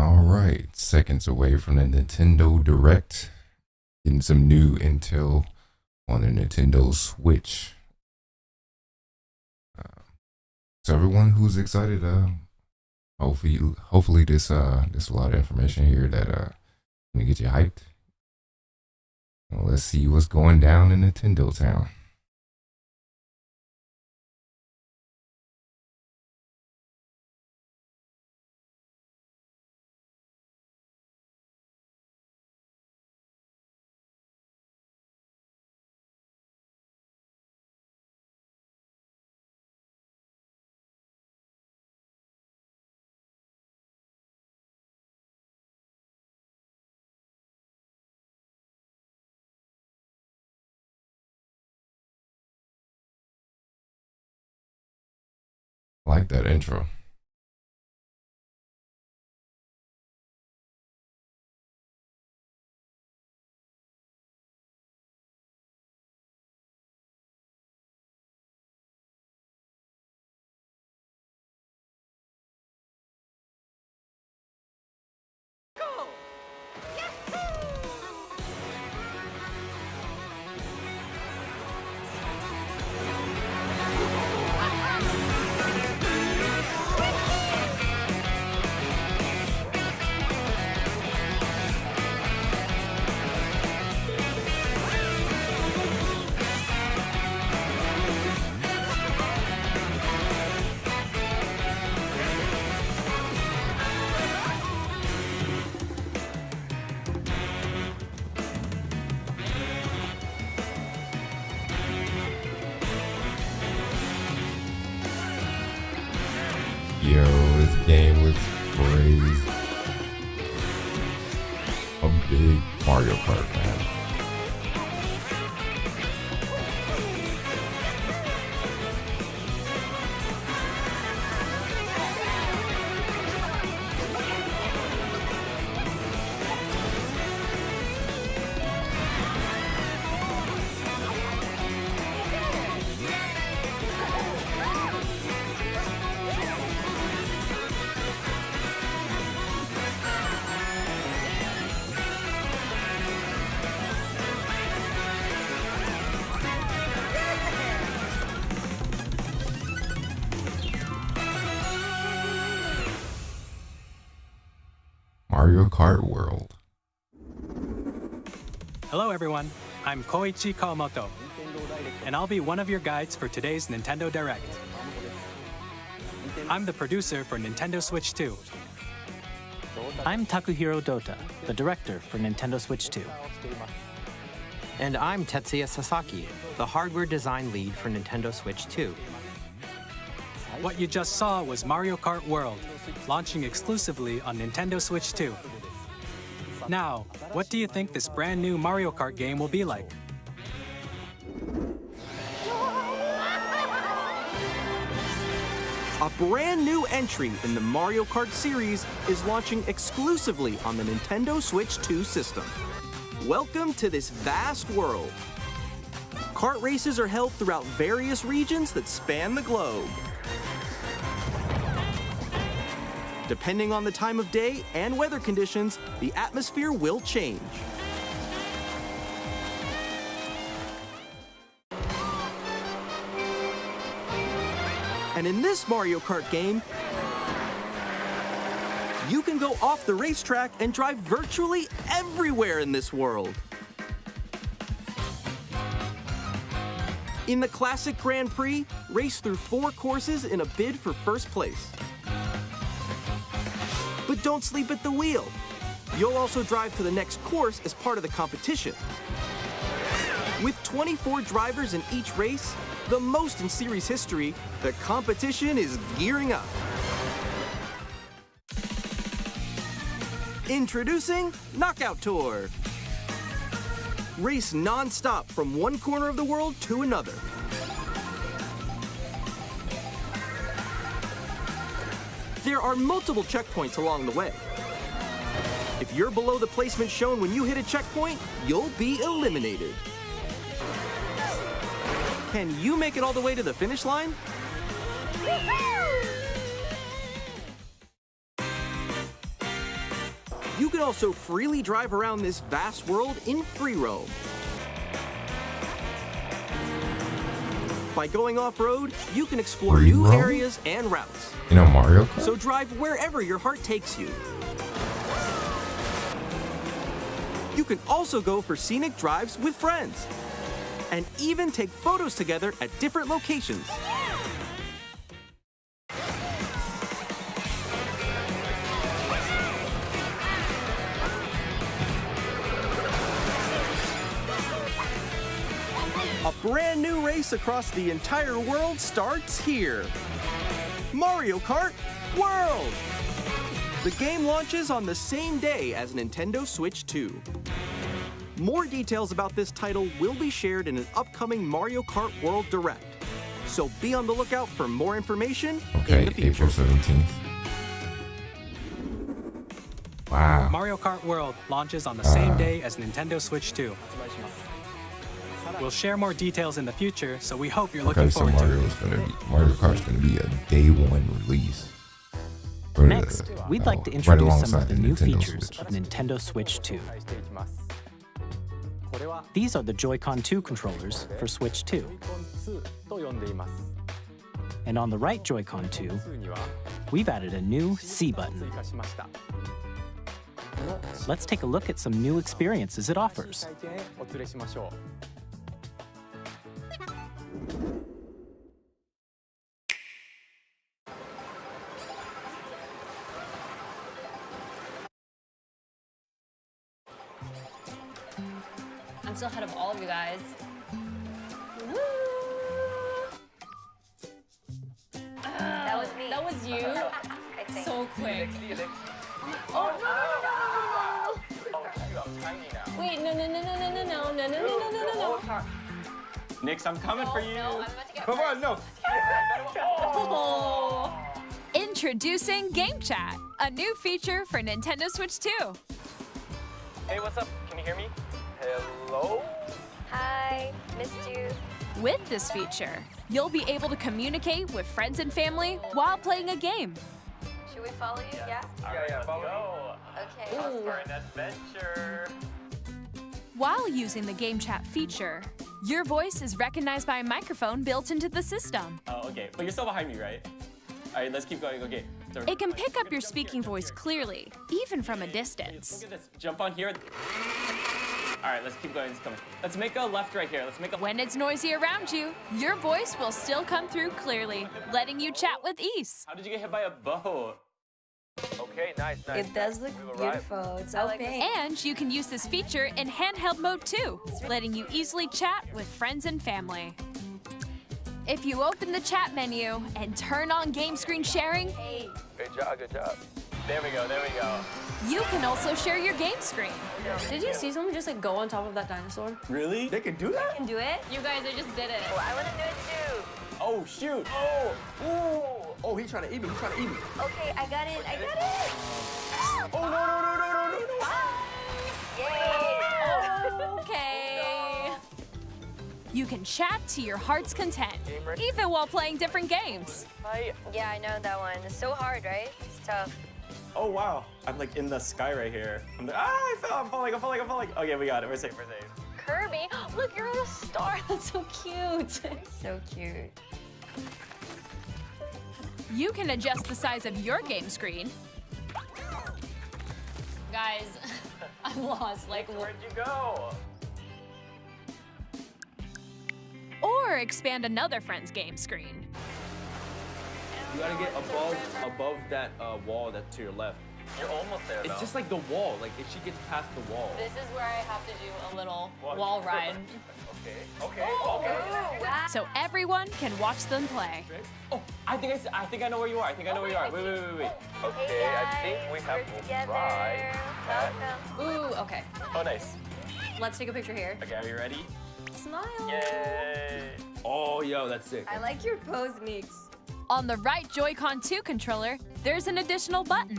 All right, seconds away from the Nintendo Direct, getting some new intel on the Nintendo Switch. So everyone who's excited, hopefully this a lot of information here that gonna get you hyped. Well, let's see what's going down in Nintendo Town. I like that intro. Yo, this game looks crazy. A big Mario Kart fan. Mario Kart World. Hello everyone, I'm Koichi Kawamoto, and I'll be one of your guides for today's Nintendo Direct. I'm the producer for Nintendo Switch 2. I'm Takuhiro Dota, the director for Nintendo Switch 2. And I'm Tetsuya Sasaki, the hardware design lead for Nintendo Switch 2. What you just saw was Mario Kart World, launching exclusively on Nintendo Switch 2. Now, what do you think this brand new Mario Kart game will be like? A brand new entry in the Mario Kart series is launching exclusively on the Nintendo Switch 2 system. Welcome to this vast world. Kart races are held throughout various regions that span the globe. Depending on the time of day and weather conditions, the atmosphere will change. And in this Mario Kart game, you can go off the racetrack and drive virtually everywhere in this world. In the Classic Grand Prix, race through 4 courses in a bid for first place. But don't sleep at the wheel. You'll also drive to the next course as part of the competition. With 24 drivers in each race, the most in series history, the competition is gearing up. Introducing Knockout Tour. Race non-stop from one corner of the world to another. There are multiple checkpoints along the way. If you're below the placement shown when you hit a checkpoint, you'll be eliminated. Can you make it all the way to the finish line? You can also freely drive around this vast world in free roam. By going off-road, you can explore Free new roam? areas and routes. You know Mario Kart? So drive wherever your heart takes you. You can also go for scenic drives with friends. And even take photos together at different locations. A brand new race across the entire world starts here. Mario Kart World! The game launches on the same day as Nintendo Switch 2. More details about this title will be shared in an upcoming Mario Kart World Direct. So be on the lookout for more information Okay, in the future. April 17th. Wow. Mario Kart World launches on the same day as Nintendo Switch 2. We'll share more details in the future, so we hope you're looking Okay, so forward to it. Mario Kart's gonna be a day one release. For Next, we'd like to right introduce some alongside of the the new Nintendo features Switch. of Nintendo Switch 2. These are the Joy-Con 2 controllers for Switch 2. And on the right Joy-Con 2, we've added a new C button. Let's take a look at some new experiences it offers. I'm still ahead of all of you guys. Woo! That was me. That was you? I think. So quick. Oh, no. Wait, no. Nix, I'm coming for you. No, I'm about to get Come on, no. Oh. Introducing Game Chat, a new feature for Nintendo Switch 2. Hey, what's up? Can you hear me? Hello? Hi, missed you. With this feature, you'll be able to communicate with friends and family while playing a game. Should we follow you? Yeah? Yeah, follow me. Okay. Off for an adventure. While using the Game Chat feature, your voice is recognized by a microphone built into the system. Oh, okay. But you're still behind me, right? All right, let's keep going. Okay. So, It can pick up your speaking voice clearly, even from a distance. Look at this. Jump on here. All right, let's keep going. Let's make a left right here. Let's make a. When it's noisy around you, your voice will still come through clearly, letting you chat with ease. How did you get hit by a boat? Okay, nice. It does look beautiful. It's all pink. And you can use this feature in handheld mode too, letting you easily chat with friends and family. If you open the chat menu and turn on game screen sharing, Good job, good job. There we go, there we go. you can also share your game screen. Did you see someone just like go on top of that dinosaur? Really? They can do that? Can do it? You guys, I just did it. Oh, I want to do it too. Oh, shoot. Oh, ooh. Oh, he's trying to eat me. He's trying to eat me. Okay, I got it. I got it. Oh, no. Yay. Okay. You can chat to your heart's content, even while playing different games. Yeah, I know that one. It's so hard, right? It's tough. Oh, wow. I'm like in the sky right here. I'm like, I fell. I'm falling. Okay, we got it. We're safe. Kirby, look, you're on a star. That's so cute. So cute. You can adjust the size of your game screen, Guys, I'm lost. Like, Where'd you go? or expand another friend's game screen. You gotta get above that wall that's to your left. You're almost there, It's just like the wall. Like if she gets past the wall. this is where I have to do a little wall ride. Okay. So everyone can watch them play. Oh, I think I know where you are. Wait. Hey guys, I think we have we're to together. try. Welcome. Ooh, okay. Oh, nice. Let's take a picture here. Okay, are you ready? Smile. Yay. Oh, yo, that's sick. I like your pose, Mix. On the right Joy-Con 2 controller, there's an additional button.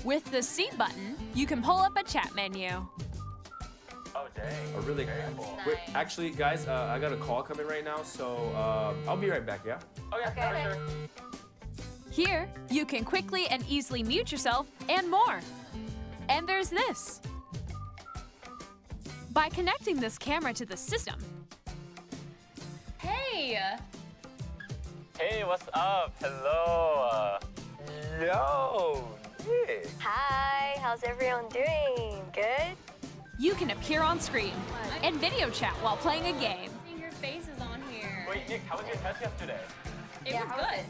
With the C button, you can pull up a chat menu. Oh, dang. Oh, really? Wait, actually, guys, I got a call coming right now, so I'll be right back, yeah? Okay, sure. Here, you can quickly and easily mute yourself and more. And there's this. By connecting this camera to the system, Hey! Hey, what's up? Hello. Yo. Nick. Hi, how's everyone doing? Good? you can appear on screen and video chat while playing a game. Your face is on here. Wait, Nick, how was your test yesterday? It was good.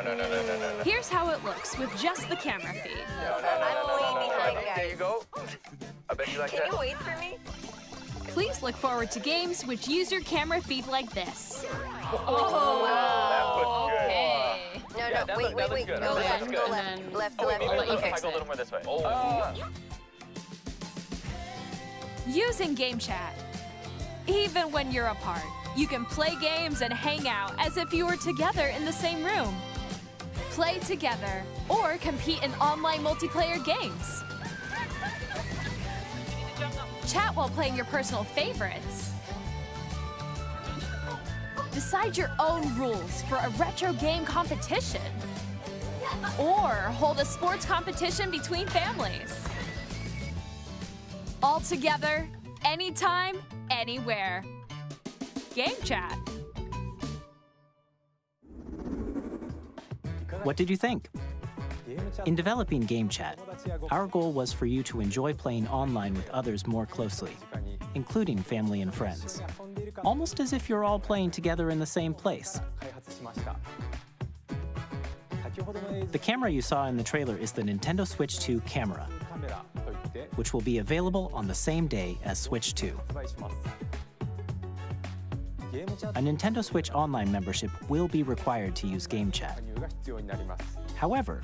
No. Here's how it looks with just the camera feed. I'm way behind, guys. There you go. I bet you like Can that. you wait for me? Please look forward to games which use your camera feed like this. Oh, wow. Okay. No, wait. Good. Go That left, looks go good. left. Left, Oh, wait, left. maybe Let you if I fix go a it. little more this way. Using Game Chat. Even when you're apart, you can play games and hang out as if you were together in the same room. Play together or compete in online multiplayer games. Chat while playing your personal favorites. Decide your own rules for a retro game competition. Or hold a sports competition between families. All together, anytime, anywhere. Game Chat. What did you think? In developing Game Chat, our goal was for you to enjoy playing online with others more closely, including family and friends, almost as if you're all playing together in the same place. The camera you saw in the trailer is the Nintendo Switch 2 camera, which will be available on the same day as Switch 2. A Nintendo Switch Online membership will be required to use Game Chat. However,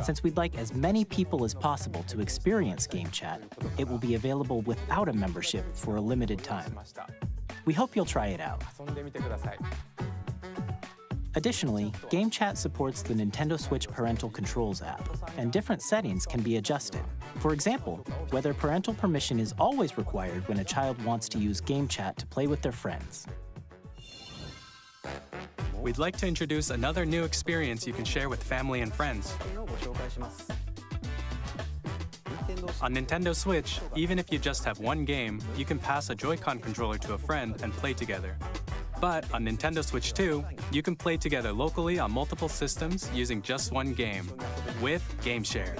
since we'd like as many people as possible to experience Game Chat, it will be available without a membership for a limited time. We hope you'll try it out. Additionally, Game Chat supports the Nintendo Switch Parental Controls app, and different settings can be adjusted. For example, whether parental permission is always required when a child wants to use Game Chat to play with their friends. We'd like to introduce another new experience you can share with family and friends. On Nintendo Switch, even if you just have one game, you can pass a Joy-Con controller to a friend and play together. But on Nintendo Switch 2, you can play together locally on multiple systems using just one game, with Game Share.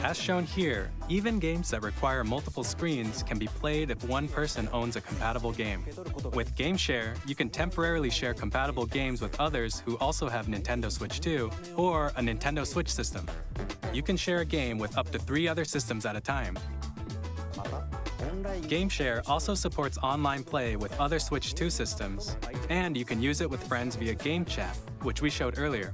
As shown here, even games that require multiple screens can be played if one person owns a compatible game. With Game Share, you can temporarily share compatible games with others who also have Nintendo Switch 2 or a Nintendo Switch system. You can share a game with up to 3 other systems at a time. Game Share also supports online play with other Switch 2 systems, and you can use it with friends via Game Chat, which we showed earlier.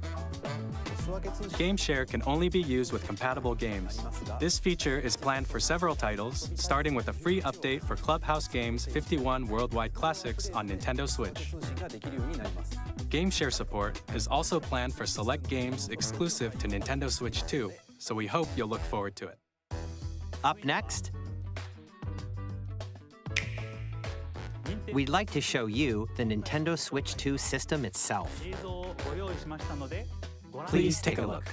Game Share can only be used with compatible games. This feature is planned for several titles, starting with a free update for Clubhouse Games 51 Worldwide Classics on Nintendo Switch. Game Share support is also planned for select games exclusive to Nintendo Switch 2, so we hope you'll look forward to it. Up next, we'd like to show you the Nintendo Switch 2 system itself. Please take a look.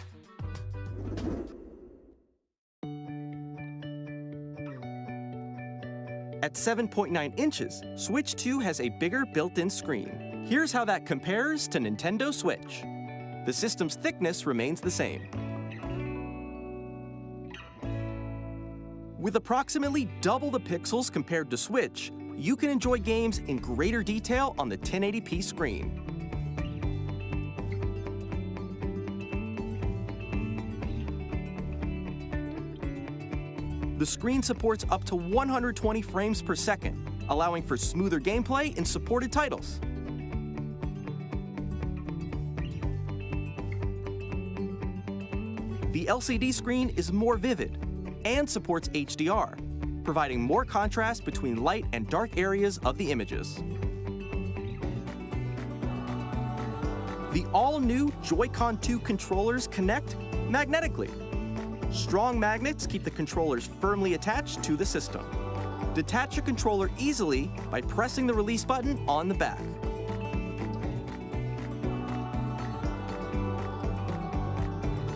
At 7.9 inches, Switch 2 has a bigger built-in screen. Here's how that compares to Nintendo Switch. The system's thickness remains the same. With approximately double the pixels compared to Switch, you can enjoy games in greater detail on the 1080p screen. The screen supports up to 120 frames per second, allowing for smoother gameplay in supported titles. The LCD screen is more vivid and supports HDR, providing more contrast between light and dark areas of the images. The all-new Joy-Con 2 controllers connect magnetically. Strong magnets keep the controllers firmly attached to the system. Detach your controller easily by pressing the release button on the back.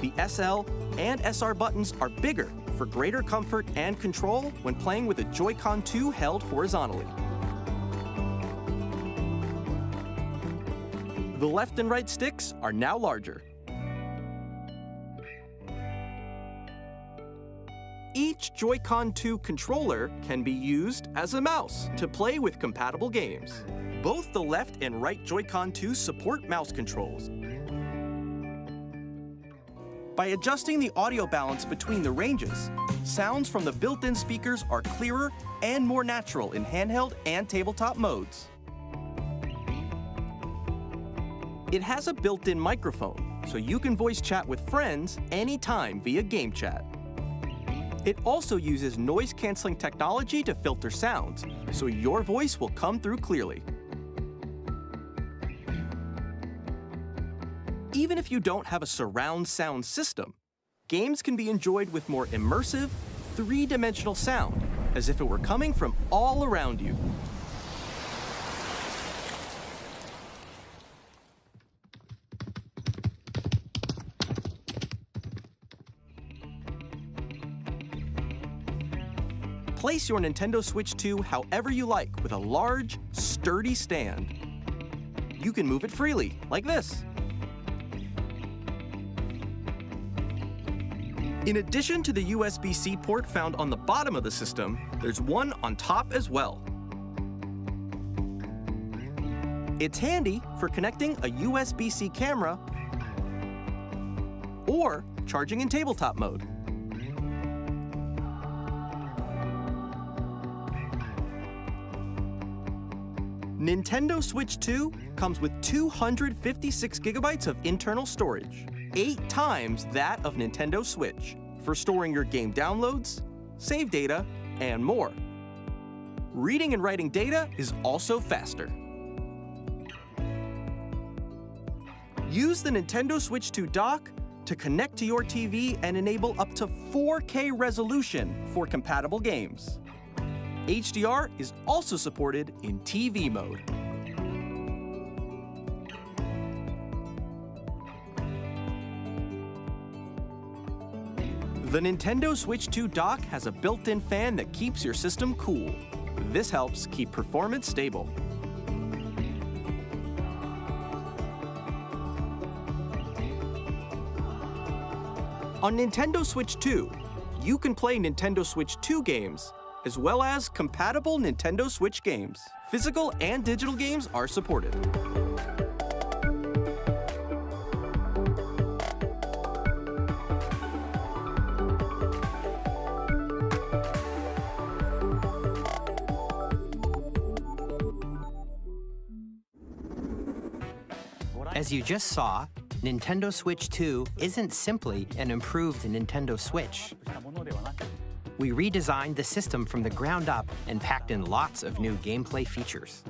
The SL and SR buttons are bigger for greater comfort and control when playing with a Joy-Con 2 held horizontally. The left and right sticks are now larger. Each Joy-Con 2 controller can be used as a mouse to play with compatible games. Both the left and right Joy-Con 2 support mouse controls. By adjusting the audio balance between the ranges, sounds from the built-in speakers are clearer and more natural in handheld and tabletop modes. It has a built-in microphone, so you can voice chat with friends anytime via game chat. It also uses noise-canceling technology to filter sounds, so your voice will come through clearly. Even if you don't have a surround sound system, games can be enjoyed with more immersive, three-dimensional sound, as if it were coming from all around you. Place your Nintendo Switch 2 however you like with a large, sturdy stand. You can move it freely, like this. In addition to the USB-C port found on the bottom of the system, there's one on top as well. It's handy for connecting a USB-C camera or charging in tabletop mode. Nintendo Switch 2 comes with 256 gigabytes of internal storage, 8 times that of Nintendo Switch, for storing your game downloads, save data, and more. Reading and writing data is also faster. Use the Nintendo Switch 2 dock to connect to your TV and enable up to 4K resolution for compatible games. HDR is also supported in TV mode. The Nintendo Switch 2 dock has a built-in fan that keeps your system cool. This helps keep performance stable. On Nintendo Switch 2, you can play Nintendo Switch 2 games as well as compatible Nintendo Switch games. Physical and digital games are supported. As you just saw, Nintendo Switch 2 isn't simply an improved Nintendo Switch. We redesigned the system from the ground up and packed in lots of new gameplay features.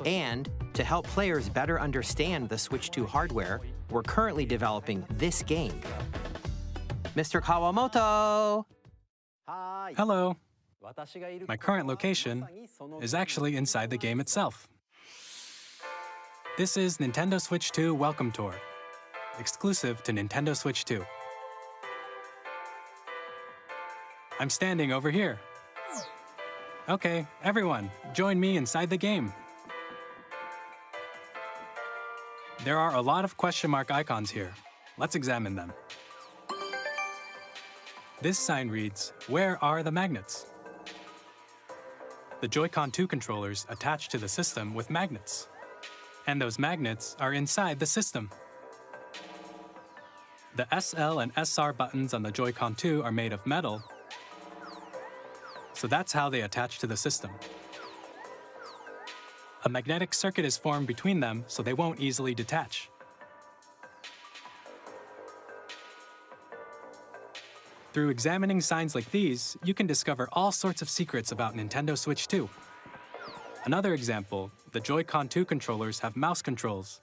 And to help players better understand the Switch 2 hardware, we're currently developing this game. Mr. Kawamoto! Hello. My current location is actually inside the game itself. This is Nintendo Switch 2 Welcome Tour, exclusive to Nintendo Switch 2. I'm standing over here. Okay, everyone, join me inside the game. There are a lot of question mark icons here. Let's examine them. This sign reads, "Where are the magnets?" The Joy-Con 2 controllers attach to the system with magnets. And those magnets are inside the system. The SL and SR buttons on the Joy-Con 2 are made of metal, so that's how they attach to the system. A magnetic circuit is formed between them so they won't easily detach. Through examining signs like these, you can discover all sorts of secrets about Nintendo Switch 2. Another example, the Joy-Con 2 controllers have mouse controls.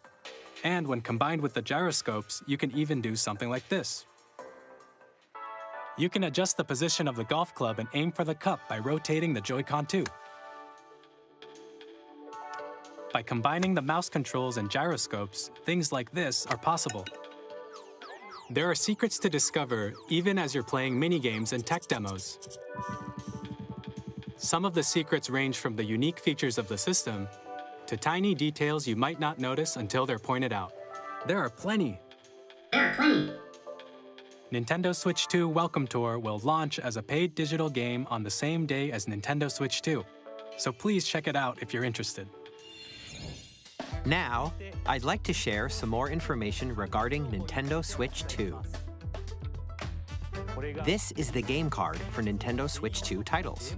And when combined with the gyroscopes, you can even do something like this. You can adjust the position of the golf club and aim for the cup by rotating the Joy-Con 2. By combining the mouse controls and gyroscopes, things like this are possible. There are secrets to discover even as you're playing minigames and tech demos. Some of the secrets range from the unique features of the system to tiny details you might not notice until they're pointed out. There are plenty. Nintendo Switch 2 Welcome Tour will launch as a paid digital game on the same day as Nintendo Switch 2, so please check it out if you're interested. Now, I'd like to share some more information regarding Nintendo Switch 2. This is the game card for Nintendo Switch 2 titles.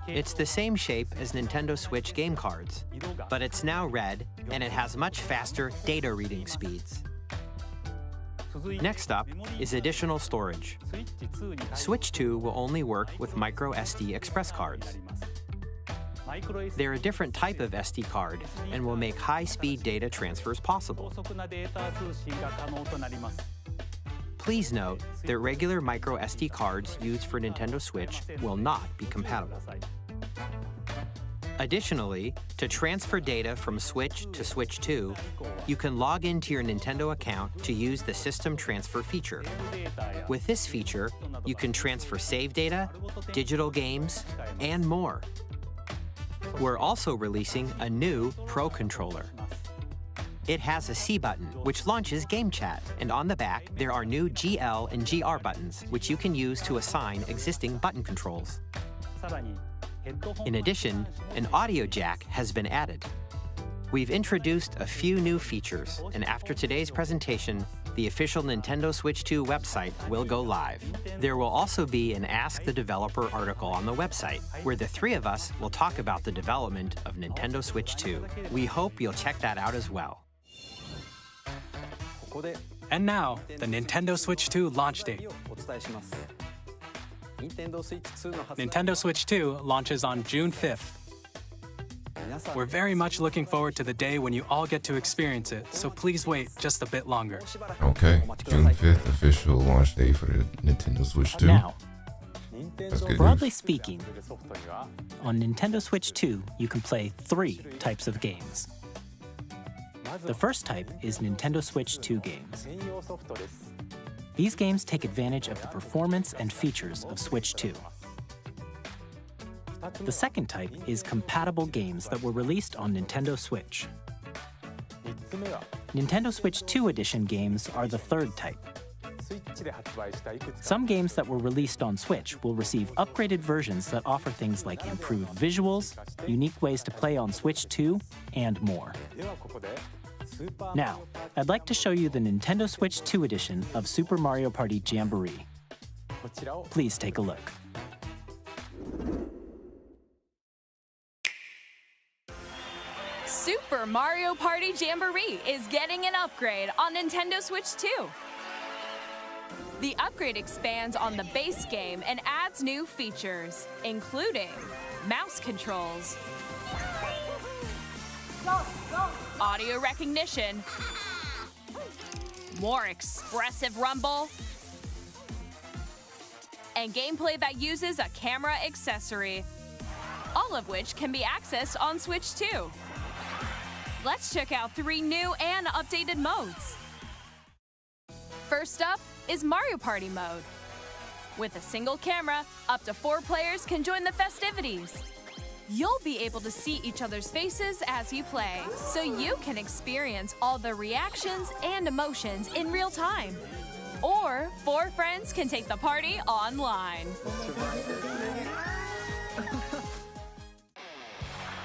It's the same shape as Nintendo Switch game cards, but it's now red and it has much faster data reading speeds. Next up is additional storage. Switch 2 will only work with micro SD express cards. They're a different type of SD card and will make high-speed data transfers possible. Please note that regular micro SD cards used for Nintendo Switch will not be compatible. Additionally, to transfer data from Switch to Switch 2, you can log into your Nintendo account to use the System Transfer feature. With this feature, you can transfer save data, digital games, and more. We're also releasing a new Pro Controller. It has a C button, which launches Game Chat, and on the back, there are new GL and GR buttons, which you can use to assign existing button controls. In addition, an audio jack has been added. We've introduced a few new features, and after today's presentation, the official Nintendo Switch 2 website will go live. There will also be an Ask the Developer article on the website, where the three of us will talk about the development of Nintendo Switch 2. We hope you'll check that out as well. And now, the Nintendo Switch 2 launch date. Nintendo Switch 2 launches on June 5th. We're very much looking forward to the day when you all get to experience it, so please wait just a bit longer. Okay, June 5th, official launch day for the Nintendo Switch 2. Now, That's good broadly news. speaking, on Nintendo Switch 2, you can play 3 types of games. The first type is Nintendo Switch 2 games. These games take advantage of the performance and features of Switch 2. The second type is compatible games that were released on Nintendo Switch. Nintendo Switch 2 Edition games are the third type. Some games that were released on Switch will receive upgraded versions that offer things like improved visuals, unique ways to play on Switch 2, and more. Now, I'd like to show you the Nintendo Switch 2 edition of Super Mario Party Jamboree. Please take a look. Super Mario Party Jamboree is getting an upgrade on Nintendo Switch 2. The upgrade expands on the base game and adds new features, including mouse controls, audio recognition, more expressive rumble, and gameplay that uses a camera accessory, all of which can be accessed on Switch 2. Let's check out 3 new and updated modes. First up is Mario Party mode. With a single camera, up to 4 players can join the festivities. You'll be able to see each other's faces as you play, so you can experience all the reactions and emotions in real time. Or 4 friends can take the party online.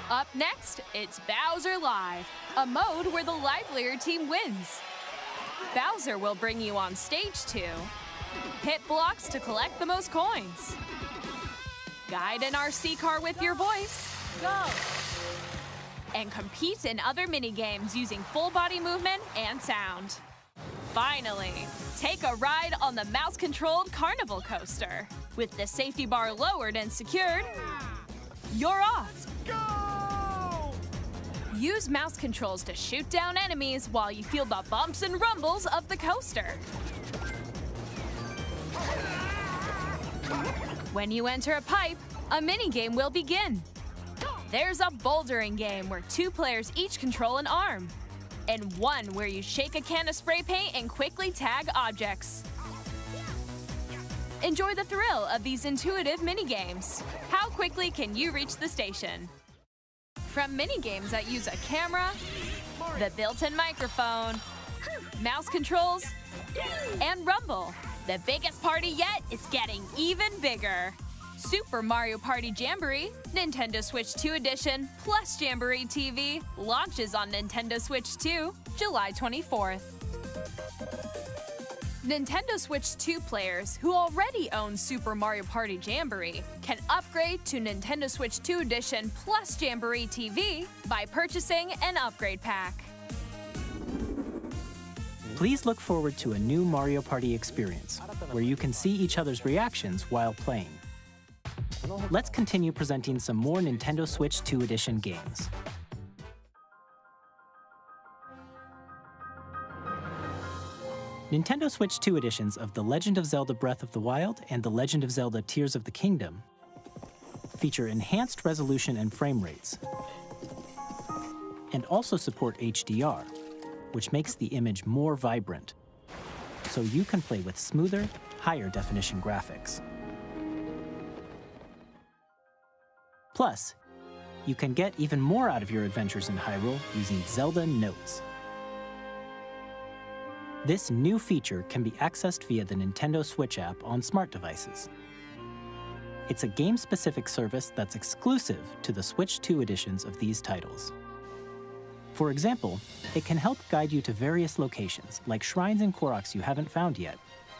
Up next, it's Bowser Live, a mode where the livelier team wins. Bowser will bring you on stage to hit blocks to collect the most coins, guide an RC car with your voice, go, and compete in other mini-games using full body movement and sound. Finally, take a ride on the mouse-controlled carnival coaster. With the safety bar lowered and secured, you're off. Use mouse controls to shoot down enemies while you feel the bumps and rumbles of the coaster. When you enter a pipe, a minigame will begin. There's a bouldering game where 2 players each control an arm. and one where you shake a can of spray paint and quickly tag objects. Enjoy the thrill of these intuitive mini-games. How quickly can you reach the station? From mini-games that use a camera, the built-in microphone, mouse controls, and rumble, the biggest party yet is getting even bigger. Super Mario Party Jamboree, Nintendo Switch 2 Edition, plus Jamboree TV launches on Nintendo Switch 2, July 24th. Nintendo Switch 2 players who already own Super Mario Party Jamboree can upgrade to Nintendo Switch 2 Edition plus Jamboree TV by purchasing an upgrade pack. Please look forward to a new Mario Party experience, where you can see each other's reactions while playing. Let's continue presenting some more Nintendo Switch 2 Edition games. Nintendo Switch 2 editions of The Legend of Zelda Breath of the Wild and The Legend of Zelda Tears of the Kingdom feature enhanced resolution and frame rates, and also support HDR, which makes the image more vibrant, so you can play with smoother, higher definition graphics. Plus, you can get even more out of your adventures in Hyrule using Zelda Notes. This new feature can be accessed via the Nintendo Switch app on smart devices. It's a game-specific service that's exclusive to the Switch 2 editions of these titles. For example, it can help guide you to various locations, like shrines and Koroks you haven't found yet.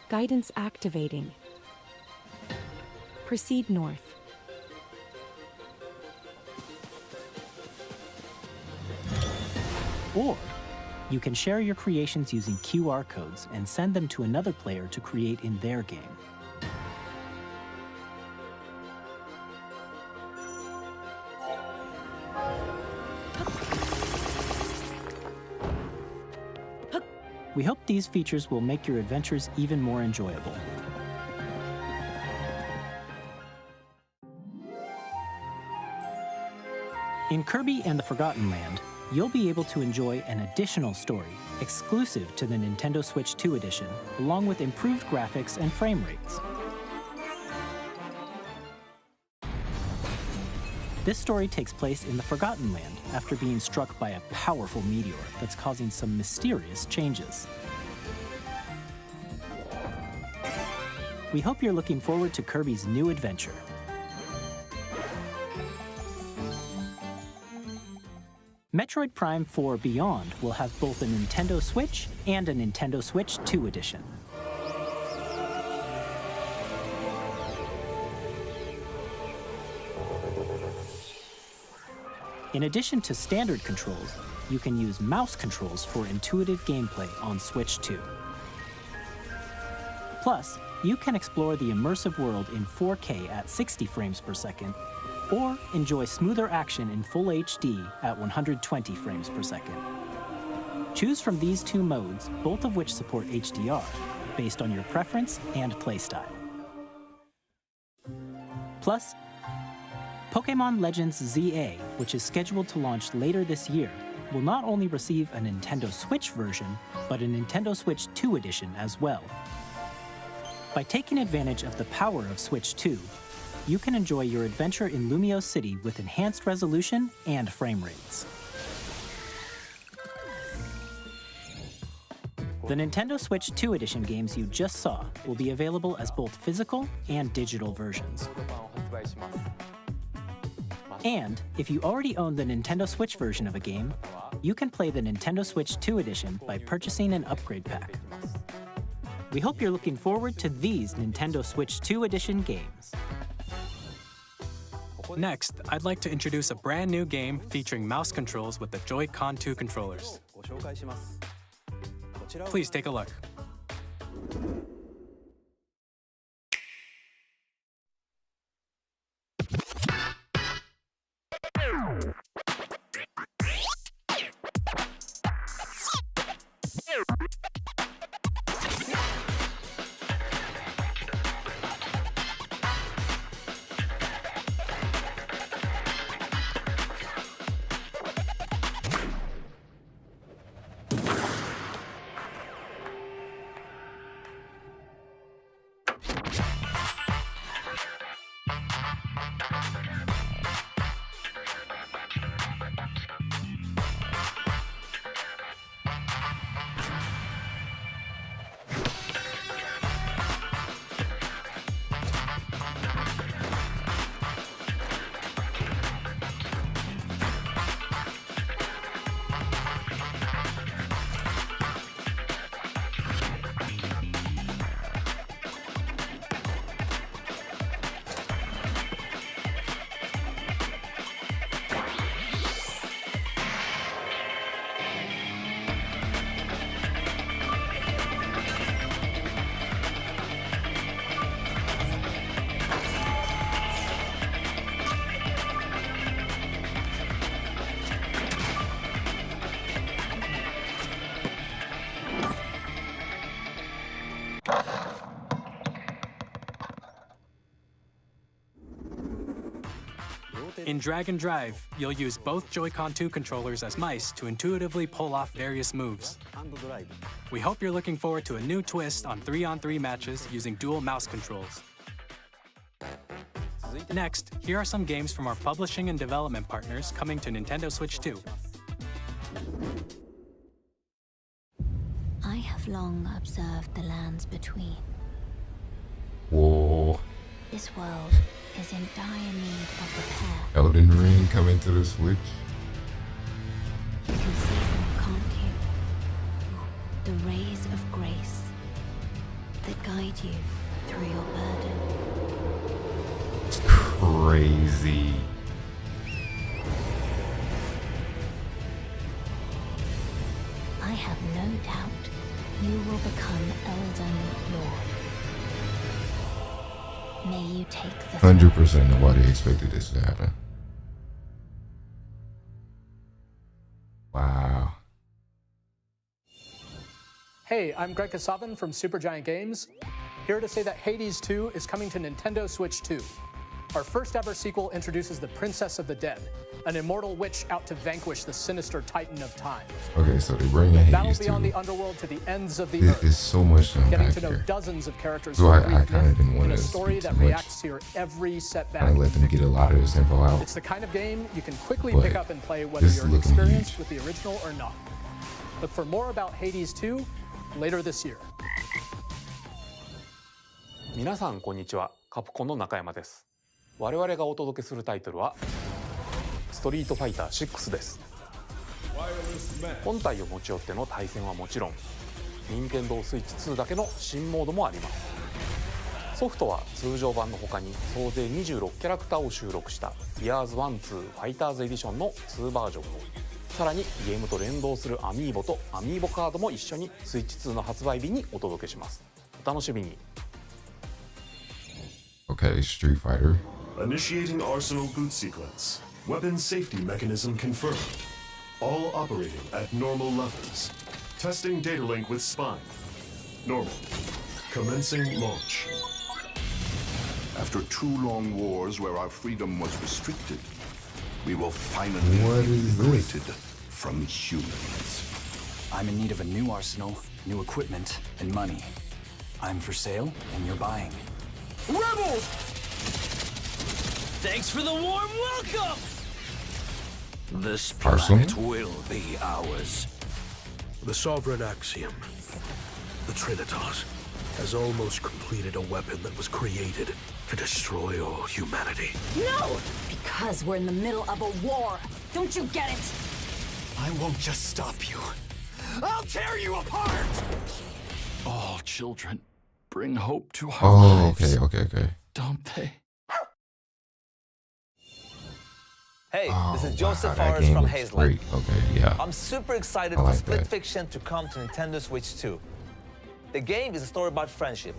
Guidance activating. Proceed north. Or you can share your creations using QR codes and send them to another player to create in their game. We hope these features will make your adventures even more enjoyable. In Kirby and the Forgotten Land, you'll be able to enjoy an additional story exclusive to the Nintendo Switch 2 edition, along with improved graphics and frame rates. This story takes place in the Forgotten Land after being struck by a powerful meteor that's causing some mysterious changes. We hope you're looking forward to Kirby's new adventure. Metroid Prime 4 Beyond will have both a Nintendo Switch and a Nintendo Switch 2 edition. In addition to standard controls, you can use mouse controls for intuitive gameplay on Switch 2. Plus, you can explore the immersive world in 4K at 60 frames per second, or enjoy smoother action in Full HD at 120 frames per second. Choose from these two modes, both of which support HDR, based on your preference and playstyle. Plus, Pokémon Legends ZA, which is scheduled to launch later this year, will not only receive a Nintendo Switch version, but a Nintendo Switch 2 edition as well. By taking advantage of the power of Switch 2, you can enjoy your adventure in Lumio City with enhanced resolution and frame rates. The Nintendo Switch 2 edition games you just saw will be available as both physical and digital versions. And if you already own the Nintendo Switch version of a game, you can play the Nintendo Switch 2 edition by purchasing an upgrade pack. We hope you're looking forward to these Nintendo Switch 2 edition games. Next, I'd like to introduce a brand new game featuring mouse controls with the Joy-Con 2 controllers. Please take a look. In Drag and Drive, you'll use both Joy-Con 2 controllers as mice to intuitively pull off various moves. We hope you're looking forward to a new twist on 3-on-3 matches using dual mouse controls. Next, here are some games from our publishing and development partners coming to Nintendo Switch 2. I have long observed the lands between. Whoa. This world is in dire need of repair. Elden Ring coming to the Switch. You can see them, can't you? The rays of grace that guide you through your burden. It's crazy. I have no doubt you will become Elden Lord. May you take the 100% nobody expected this to happen. Wow. Hey, I'm Greg Kasavin from Supergiant Games, here to say that Hades 2 is coming to Nintendo Switch 2. Our first ever sequel introduces the Princess of the Dead, an immortal witch out to vanquish the sinister Titan of Time. Okay, so they bring in Hades Battle 2. beyond the underworld to the ends of the There earth. is so much to Getting unpack to know here. dozens of characters So I who kind of didn't want in a to story speak that too much. reacts to your every setback. Kind of let them get a lot of this info out. It's the kind of game you can quickly But pick up and play whether this is you're looking experienced huge. with the original or not. Look for more about Hades 2 later this year. 皆さんこんにちは、カプコンの中山です。我々がお届けするタイトルはストリートファイター6です。本体を持ち寄っての対戦はもちろん、任天堂スイッチ2だけの新モードもあります。ソフトは通常版の他に総勢26キャラクターを収録した Years 1-2 ファイターズエディションの2バージョンを、さらにゲームと連動するアミーボとアミーボカードも一緒にスイッチ2の発売日にお届けします。お楽しみに。Okay, Street Fighter. Initiating Arsenal boot sequence. Weapon safety mechanism confirmed. All operating at normal levels. Testing data link with spine. Normal. Commencing launch. After 2 long wars where our freedom was restricted, we will finally What be is this? liberated from humans. I'm in need of a new arsenal, new equipment, and money. I'm for sale, and you're buying. Rebels! Thanks for the warm welcome! This planet will be ours. The Sovereign Axiom, the Trinitas, has almost completed a weapon that was created to destroy all humanity. No! Because we're in the middle of a war. Don't you get it? I won't just stop you. I'll tear you apart! All children bring hope to our Oh, lives. okay. Don't they? Hey, Oh, this is Joseph wow, that Forrest game from looks Hazeland. great. Okay, yeah. I'm super excited I for like Split that. Fiction to come to Nintendo Switch 2. The game is a story about friendship.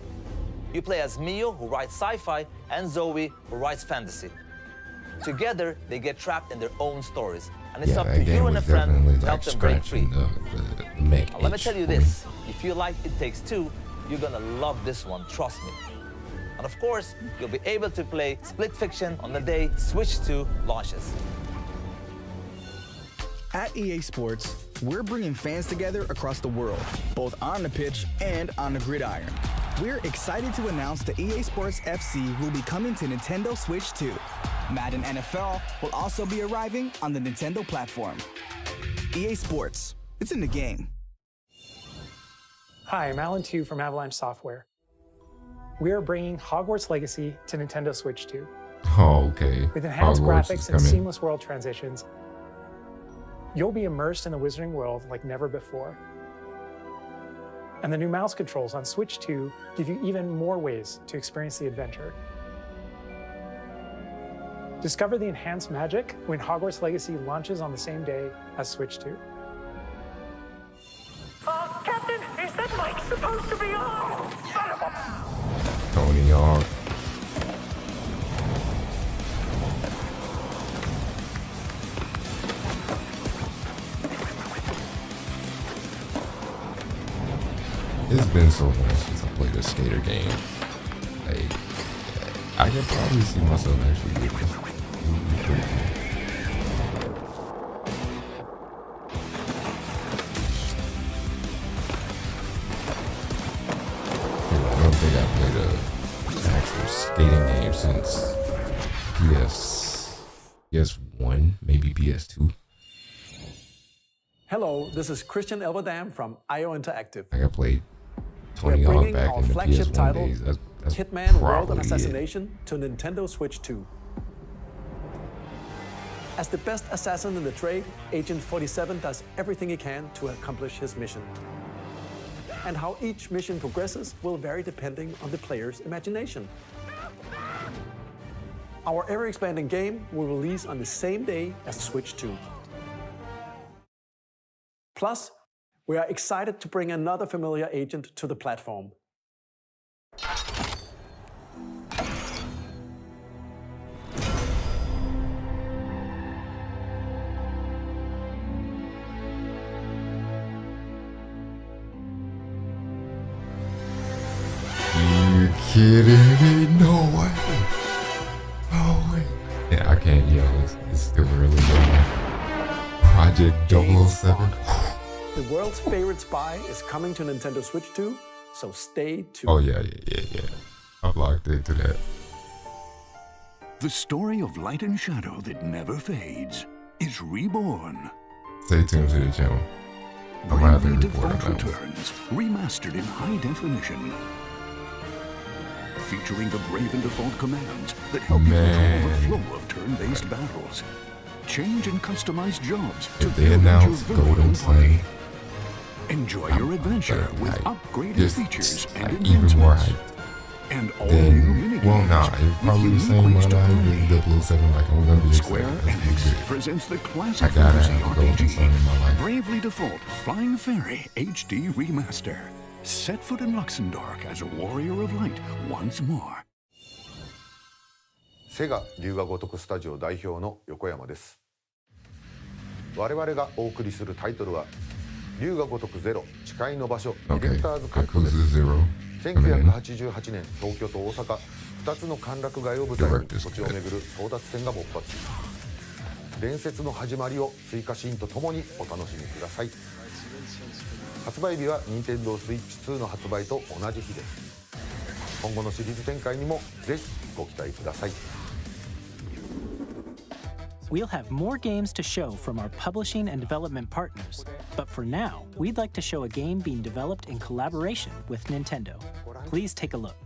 You play as Mio, who writes sci-fi, and Zoe, who writes fantasy. Together, they get trapped in their own stories, and it's Yeah, up that to game you and a was friend definitely to help like them break free. scratching the mech Now, let me itch tell you for me. this, if you like It Takes Two, you're gonna love this one, trust me. And of course, you'll be able to play Split Fiction on the day Switch 2 launches. At EA Sports, we're bringing fans together across the world, both on the pitch and on the gridiron. We're excited to announce that EA Sports FC will be coming to Nintendo Switch 2. Madden NFL will also be arriving on the Nintendo platform. EA Sports, it's in the game. Hi, I'm Alan Tu from Avalanche Software. We are bringing Hogwarts Legacy to Nintendo Switch 2. Oh, okay. With enhanced Hogwarts graphics is and coming. seamless world transitions, you'll be immersed in the Wizarding world like never before. And the new mouse controls on Switch 2 give you even more ways to experience the adventure. Discover the enhanced magic when Hogwarts Legacy launches on the same day as Switch 2. Captain, is that mic supposed to be on? Son of a... Tony Hawk. It's been so long since I played a skater game. Like, I could probably see myself actually getting I don't think I played an actual skating game since PS1, maybe PS2. Hello, this is Christian Elverdam from IO Interactive. Like I played We're 20 on bringing back our in the flagship PS1 title, days. That's Hitman World probably of it. Assassination, to Nintendo Switch 2. As the best assassin in the trade, Agent 47 does everything he can to accomplish his mission. And how each mission progresses will vary depending on the player's imagination. Our ever-expanding game will release on the same day as Switch 2. Plus, we are excited to bring another familiar agent to the platform. You kidding me? No way. No way. Yeah, I can't yell. It's still early. Project 007. The world's favorite spy is coming to Nintendo Switch 2, so stay tuned. Oh, yeah. I'm locked into that. The story of light and shadow that never fades is reborn. Stay tuned to the channel. I'm gonna have to Bravely report on Default that one. returns, remastered in high definition. Featuring the Brave and Default commands that help you control the flow of turn-based battles. Change and customize jobs to If they build announce your Golden virtual party. Sun, Enjoy your adventure with upgraded just features and like even more enhancements. hyped. And all new Then, well, minigames nah, it's with probably the unique same ways one to I play. did 007. Like, I'm gonna be Square excited. That's gonna be Enix good. presents the I classic gotta fantasy have a Golden Sun in my life. Bravely Default Flying Fairy HD Remaster. Set foot in Luxembourg as a warrior of light once more. セガ龍が如くスタジオ代表の横山です。我々がお送りするタイトルは龍が如くゼロ誓いの場所ディレクターズカットです。 1988年東京と大阪2つの歓楽街を舞台に土地を巡る争奪戦が勃発。伝説の始まりを追加シーンとともにお楽しみください。発売日は Nintendo Switch 2の発売と同じ日です。今後のシリーズ展開にもぜひご期待ください。 We'll have more games to show from our publishing and development partners, but for now, we'd like to show a game being developed in collaboration with Nintendo. Please take a look.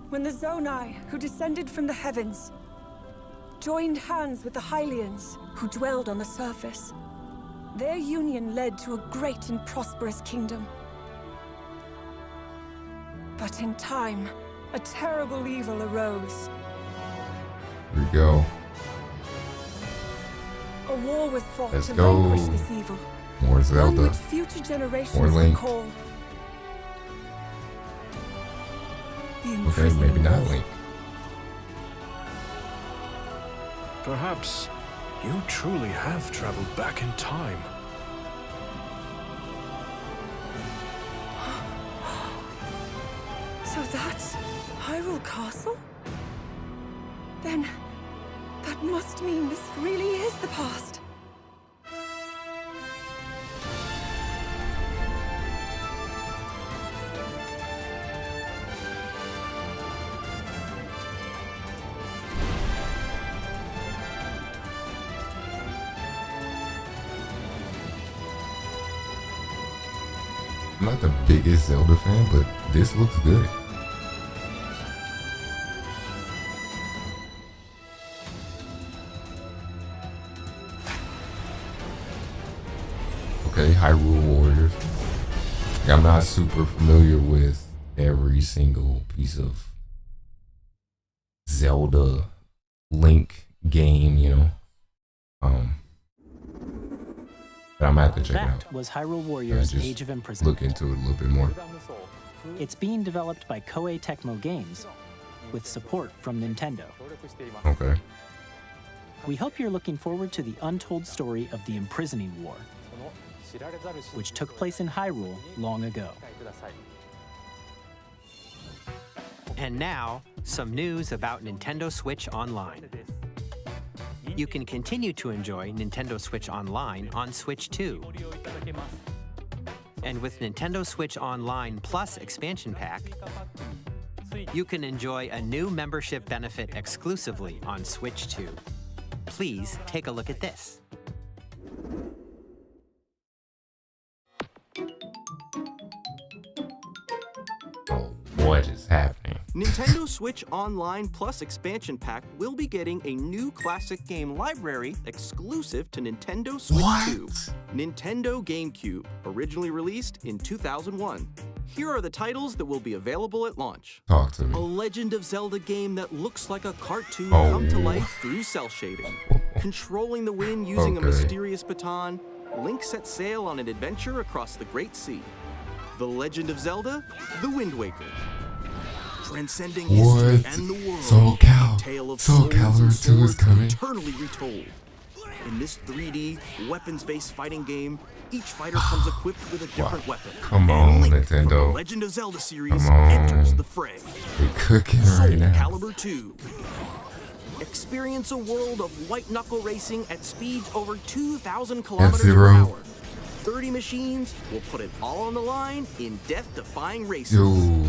When the Zonai, who descended from the heavens, joined hands with the Hylians, who dwelled on the surface, their union led to a great and prosperous kingdom. But in time, a terrible evil arose. Here we go. A war was fought Let's to go. vanquish this evil. More One Zelda. which future generations More will Link. call the Okay, Imprisoning maybe not War. Link. Perhaps you truly have traveled back in time. So that's Hyrule Castle? Then that must mean this really is the past. I'm not the biggest Zelda fan, but this looks good. Okay, Hyrule Warriors. I'm not super familiar with every single piece of Zelda Link game, you know. But I'm gonna have to check it out. That was Hyrule Warriors Just Age of Imprisonment. look into it a little bit more. It's being developed by Koei Tecmo Games with support from Nintendo. Okay. We hope you're looking forward to the untold story of the Imprisoning War, which took place in Hyrule long ago. And now, some news about Nintendo Switch Online. You can continue to enjoy Nintendo Switch Online on Switch 2. And with Nintendo Switch Online Plus Expansion Pack, you can enjoy a new membership benefit exclusively on Switch 2. Please take a look at this. What is happening? Nintendo Switch Online Plus Expansion Pack will be getting a new classic game library exclusive to Nintendo Switch 2. Nintendo GameCube, originally released in 2001. Here are the titles that will be available at launch. Talk to me. A Legend of Zelda game that looks like a cartoon come to life through cell shading. Controlling the wind using a mysterious baton, Link sets sail on an adventure across the Great Sea. The Legend of Zelda, The Wind Waker. Transcending history and the world, a tale of souls and swords eternally retold. In this 3D, weapons-based fighting game, each fighter comes equipped with a different weapon. Come on, Link Nintendo. from the Legend of Zelda series enters the fray. They cooking Soul right now. Calibur 2. Experience a world of white-knuckle racing at speeds over 2,000 kilometers per hour. 30 machines will put it all on the line in death-defying races. Yo.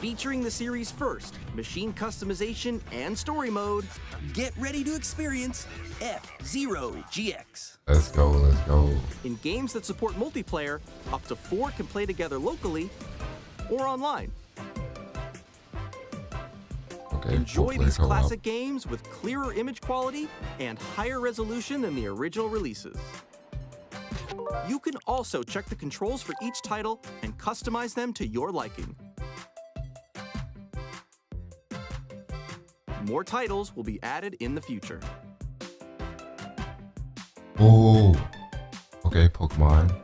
Featuring the series' first machine customization and story mode, get ready to experience F-Zero GX. Let's go, let's go. In games that support multiplayer, up to 4 can play together locally or online. Okay, Enjoy these classic games with clearer image quality and higher resolution than the original releases. You can also check the controls for each title and customize them to your liking. More titles will be added in the future. Oh, okay, Pokemon.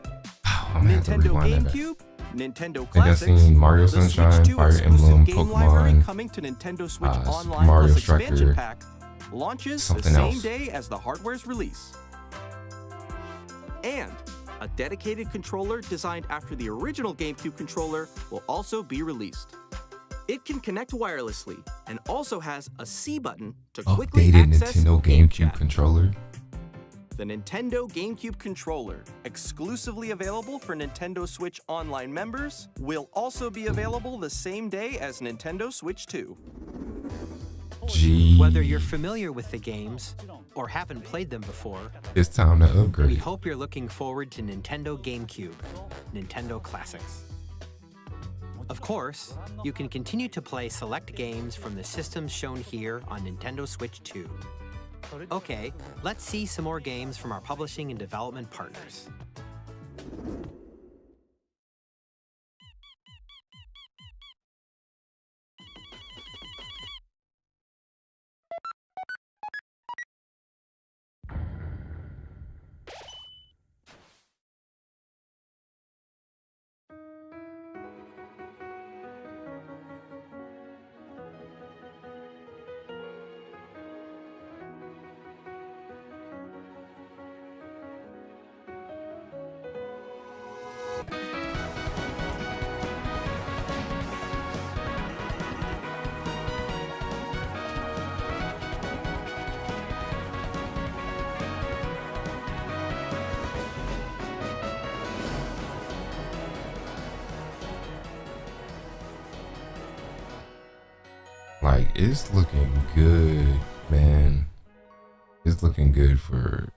I'm gonna have to Nintendo rewind that. GameCube, Nintendo I think I've Classics, seen Mario the Switch Sunshine, 2 Fire exclusive Emblem, game library Pokemon, coming to Nintendo Switch Online Mario Plus Expansion Striker, Pack launches the something same else. day as the hardware's release. And a dedicated controller designed after the original GameCube controller will also be released. It can connect wirelessly and also has a C button to quickly Updated access Nintendo Game GameCube Chat. controller. The Nintendo GameCube controller, exclusively available for Nintendo Switch Online members, will also be available the same day as Nintendo Switch 2. Gee, Whether you're familiar with the games or haven't played them before, it's time to we upgrade. hope you're looking forward to Nintendo GameCube, Nintendo Classics. Of course, you can continue to play select games from the systems shown here on Nintendo Switch 2. Okay, let's see some more games from our publishing and development partners. Like, it's looking good, man. It's looking good for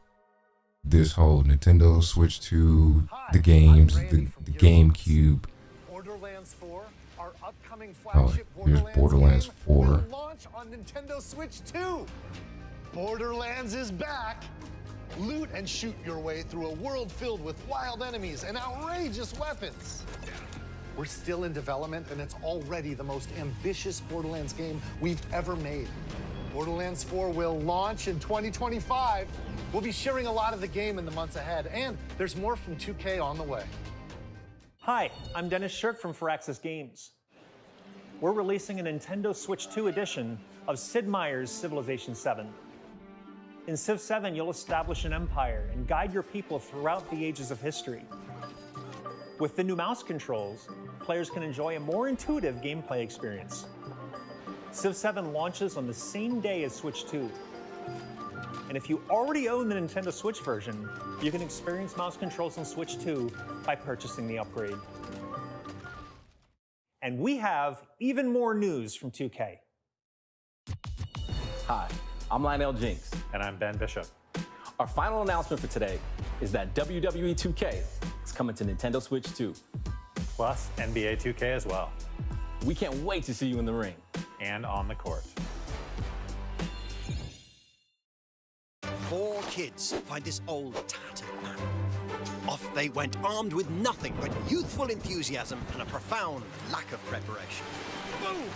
this whole Nintendo Switch 2, the games, the GameCube. Borderlands 4, our upcoming Oh, flagship here's Borderlands 4. will launch on Nintendo Switch 2. Borderlands is back. Loot and shoot your way through a world filled with wild enemies and outrageous weapons. We're still in development, and it's already the most ambitious Borderlands game we've ever made. Borderlands 4 will launch in 2025. We'll be sharing a lot of the game in the months ahead, and there's more from 2K on the way. Hi, I'm Dennis Shirk from Firaxis Games. We're releasing a Nintendo Switch 2 edition of Sid Meier's Civilization 7. In Civ 7, you'll establish an empire and guide your people throughout the ages of history. With the new mouse controls, players can enjoy a more intuitive gameplay experience. Civ 7 launches on the same day as Switch 2. And if you already own the Nintendo Switch version, you can experience mouse controls on Switch 2 by purchasing the upgrade. And we have even more news from 2K. Hi, I'm Lionel Jinks. And I'm Ben Bishop. Our final announcement for today is that WWE 2K is coming to Nintendo Switch 2. Plus NBA 2K as well. We can't wait to see you in the ring. And on the court. 4 kids find this old tattered man. Off they went armed with nothing but youthful enthusiasm and a profound lack of preparation. Boom!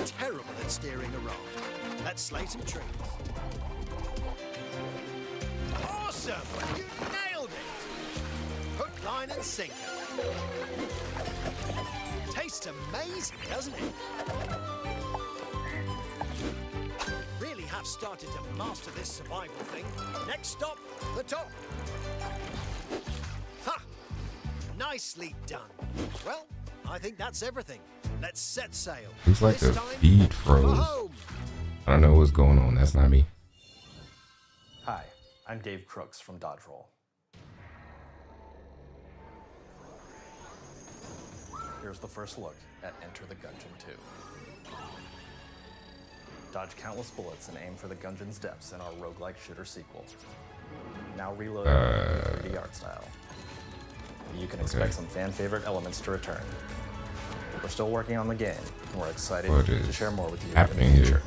Terrible at steering a raft. Let's slay some trees. Awesome! You nailed it! Hook, line and sinker. Tastes amazing, doesn't it? Really have started to master this survival thing. Next stop, the top. Ha! Nicely done. Well, I think that's everything. Let's set sail. Looks like the feed froze. I don't know what's going on. That's not me. Hi, I'm Dave Crooks from Dodge Roll. Here's the first look at Enter the Gungeon 2. Dodge countless bullets and aim for the Gungeon's depths in our roguelike shooter sequel. Now reloaded in 3D art style. You can expect some fan-favorite elements to return. We're still working on the game, and we're excited to share more with you in the future.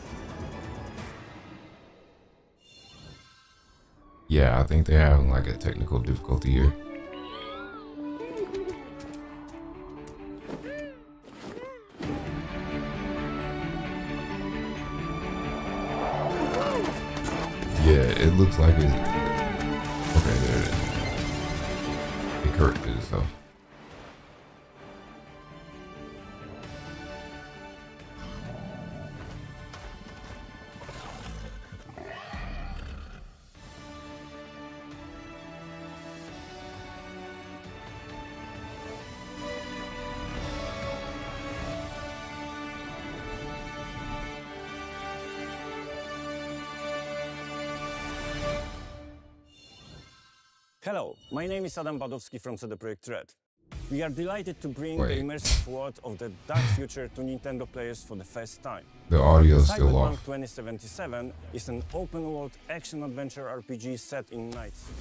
Yeah, I think they're having like a technical difficulty here. Yeah, it looks like it's... Okay, there it is. It corrected itself. Hello, my name is Adam Badowski from CD Projekt Red. We are delighted to bring the immersive world of the dark future to Nintendo players for the first time. The audio is still Cyberpunk off. 2077 is an open-world action-adventure RPG set in Night City.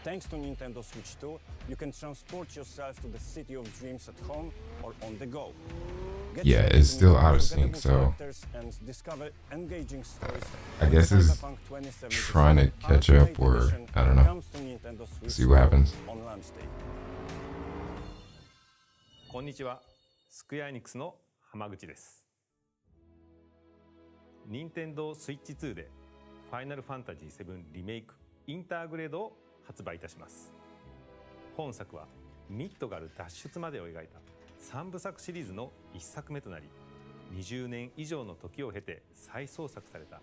Thanks to Nintendo Switch 2, you can transport yourself to the city of dreams at home or on the go. Yeah, it's still out of sync, so I guess it's trying to catch up, or I don't know. Let's see what happens. こんにちは、スクエアエニックスの浜口です。任天堂スイッチ2でファイナルファンタジー7リメイクインターグレードを発売いたします。本作はミッドガル脱出までを描いた3部作シリーズの1作目となり、20年以上の時を経て再創作された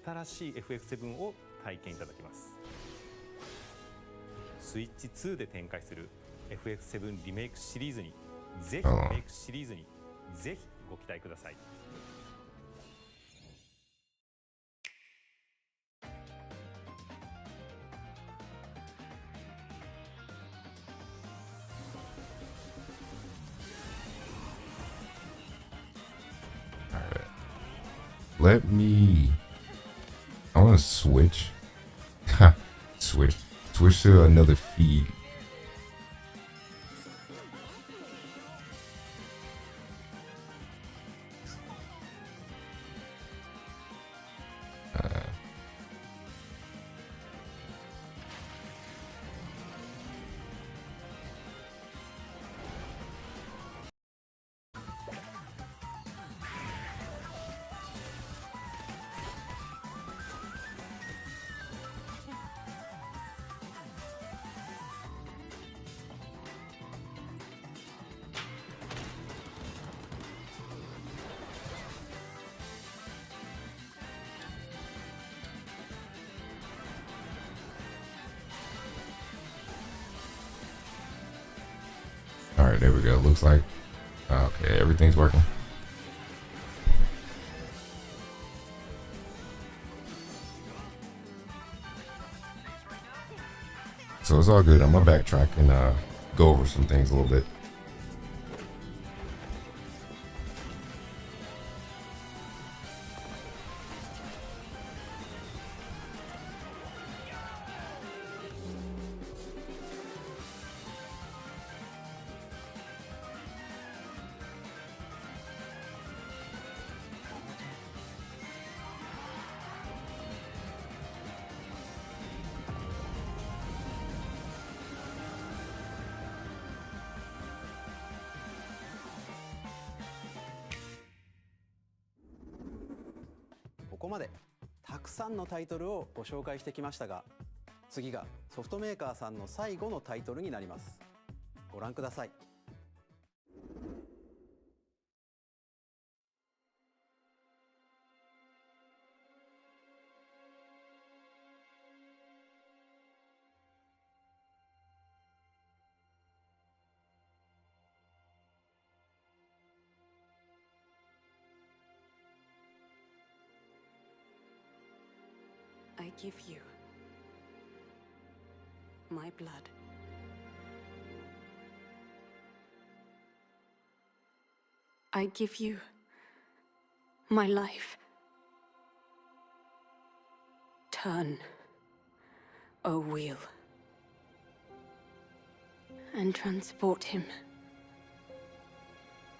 新しい FF7 を体験いただけます。スイッチ2で展開する FF7 リメイクシリーズにぜひご期待ください。Let me... I want to switch. Switch to another feed. right, there we go. Looks like okay, everything's working. So it's all good. I'm gonna backtrack and go over some things a little bit.ここまでたくさんのタイトルをご紹介してきましたが、次がソフトメーカーさんの最後のタイトルになります。ご覧ください。I give you my blood. I give you my life. Turn, O wheel, and transport him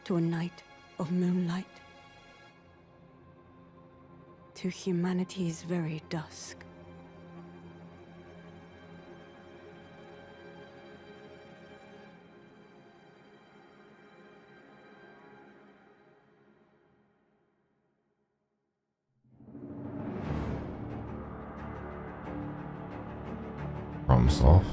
to a night of moonlight, to humanity's very dusk. Problem solved.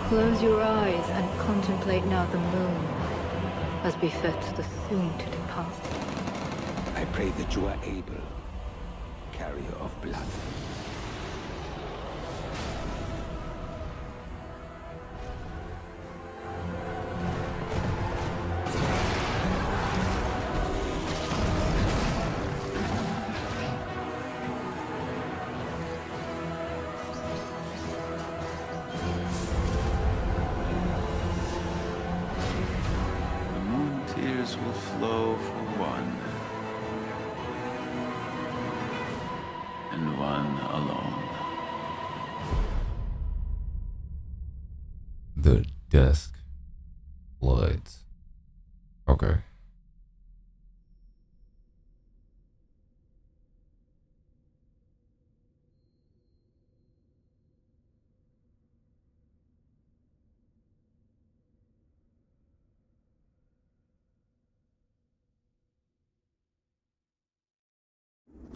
Close your eyes and contemplate now the moon, as befits the soon to depart. I pray that you are able, carrier of blood. Will flow for one, and one alone. The Dusk Bloods. Okay.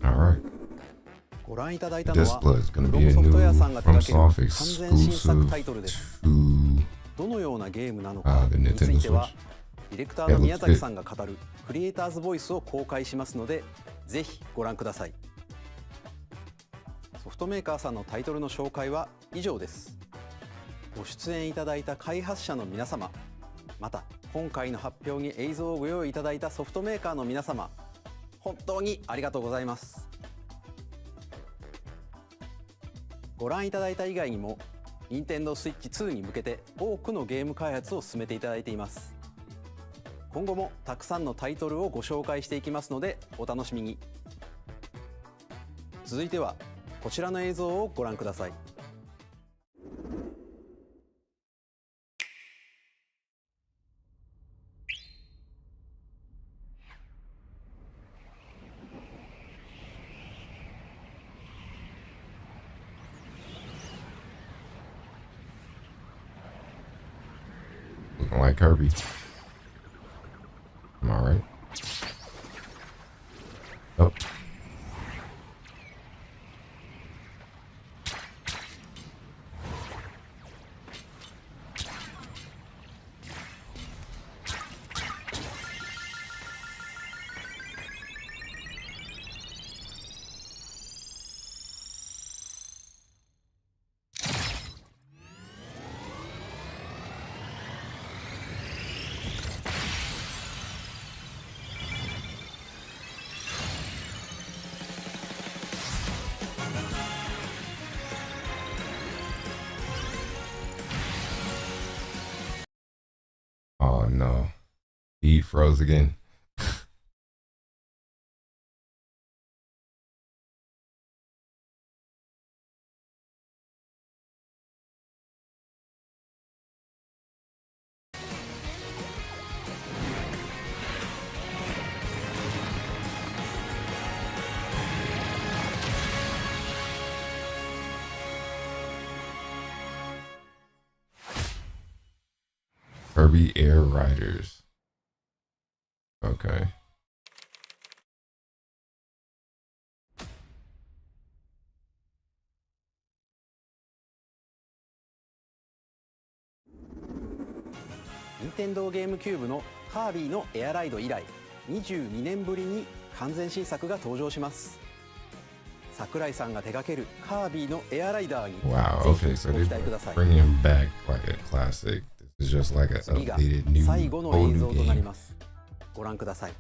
All right. ご覧いただいたの This は Blood is going to フロ be ム a ソフトウェア new さんが手掛ける FromSoft 完全新作 exclusive タイトルです。 to どのようなゲームなのか the につ Nintendo いては Switch. ディレクターの宮崎さんが語るクリエイターズボイスを公開しますので、ぜひご覧ください。ソフトメーカーさんのタイトルの紹介は以上です。ご出演いただいた開発者の皆様、また今回の発表に映像をご用意いただいたソフトメーカーの皆様、本当にありがとうございます。ご覧いただいた以外にも Nintendo Switch 2に向けて多くのゲーム開発を進めていただいています。今後もたくさんのタイトルをご紹介していきますのでお楽しみに。続いてはこちらの映像をご覧ください。Looking like Kirby. Am I right? Oh. Oh no. He froze again. Kirby Air Riders. Okay. Nintendo ゲームキューブのカービィのエアライド以来22年ぶりに完全新作が登場します。桜井さんが手掛けるカービィのエアライダーに Wow, ぜ okay, ひ so ご they're 期待ください。 bringing back like a classic. This is just like an 次が updated new 最後の whole 映 new 像となり game. ます。ご覧ください。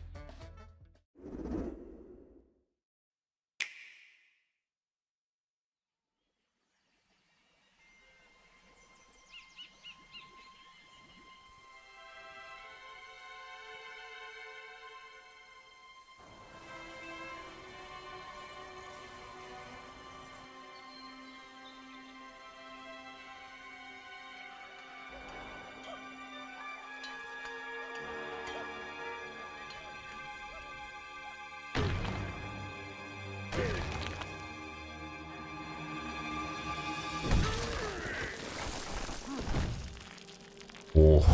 Oh.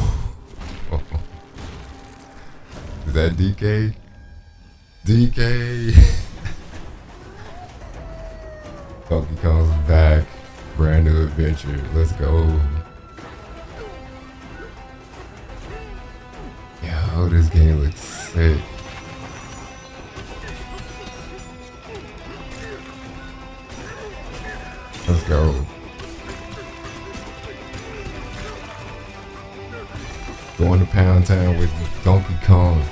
Is that DK? DK! Donkey Kong's back. Brand new adventure. Let's go. Yo, this game looks sick. Let's go. Going to Pound Town with Donkey Kong.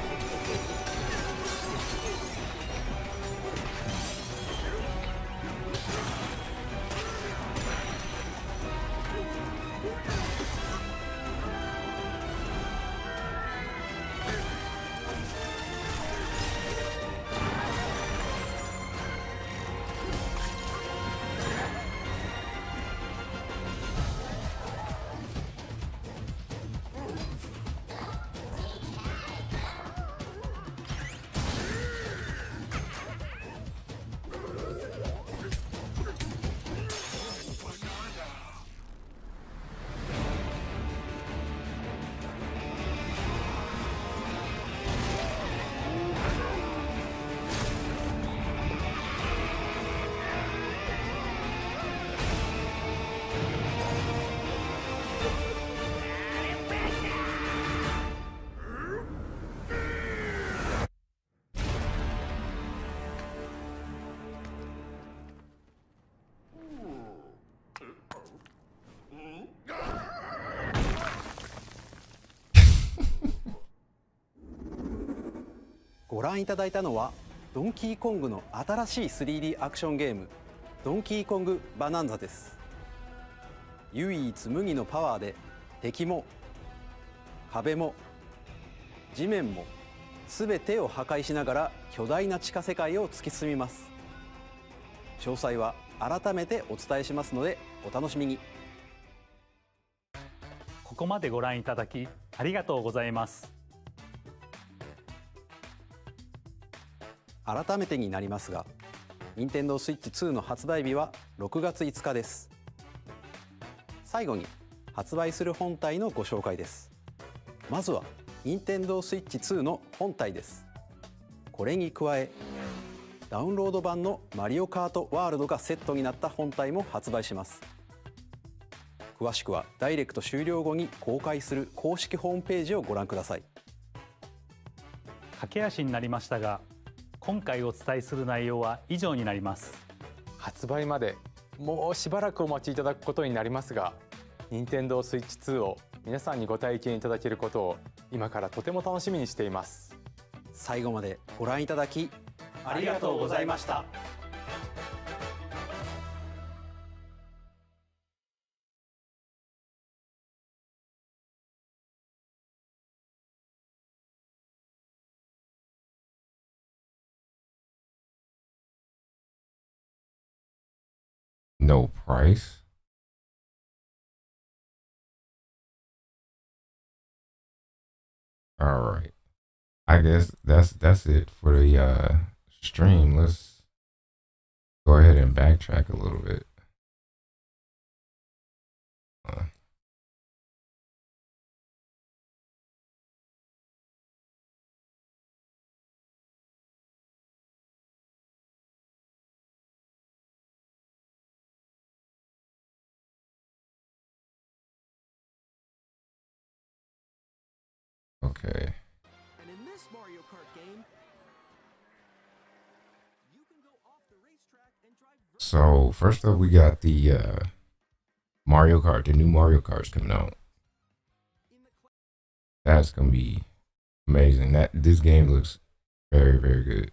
ご覧いただいたのはドンキーコングの新しい 3D アクションゲームドンキーコングバナンザです。唯一無二のパワーで敵も壁も地面も全てを破壊しながら巨大な地下世界を突き進みます。詳細は改めてお伝えしますのでお楽しみに。ここまでご覧いただきありがとうございます。改めてになりますが、任天堂 Switch 2の発売日は6月5日です。最後に発売する本体のご紹介です。まずは任天堂 Switch 2の本体です。これに加えダウンロード版のマリオカートワールドがセットになった本体も発売します。詳しくはダイレクト終了後に公開する公式ホームページをご覧ください。駆け足になりましたが、今回お伝えする内容は以上になります。発売までもうしばらくお待ちいただくことになりますが、任天堂 Switch 2を皆さんにご体験いただけることを今からとても楽しみにしています。最後までご覧いただきありがとうございました。No price. All right. I guess that's it for the stream. Let's go ahead and backtrack a little bit. Okay. And in this Mario Kart game, you can go off the racetrack and drive. So first up, we got the Mario Kart, the new Mario Kart's coming out. That's gonna be amazing. This game looks very, very good.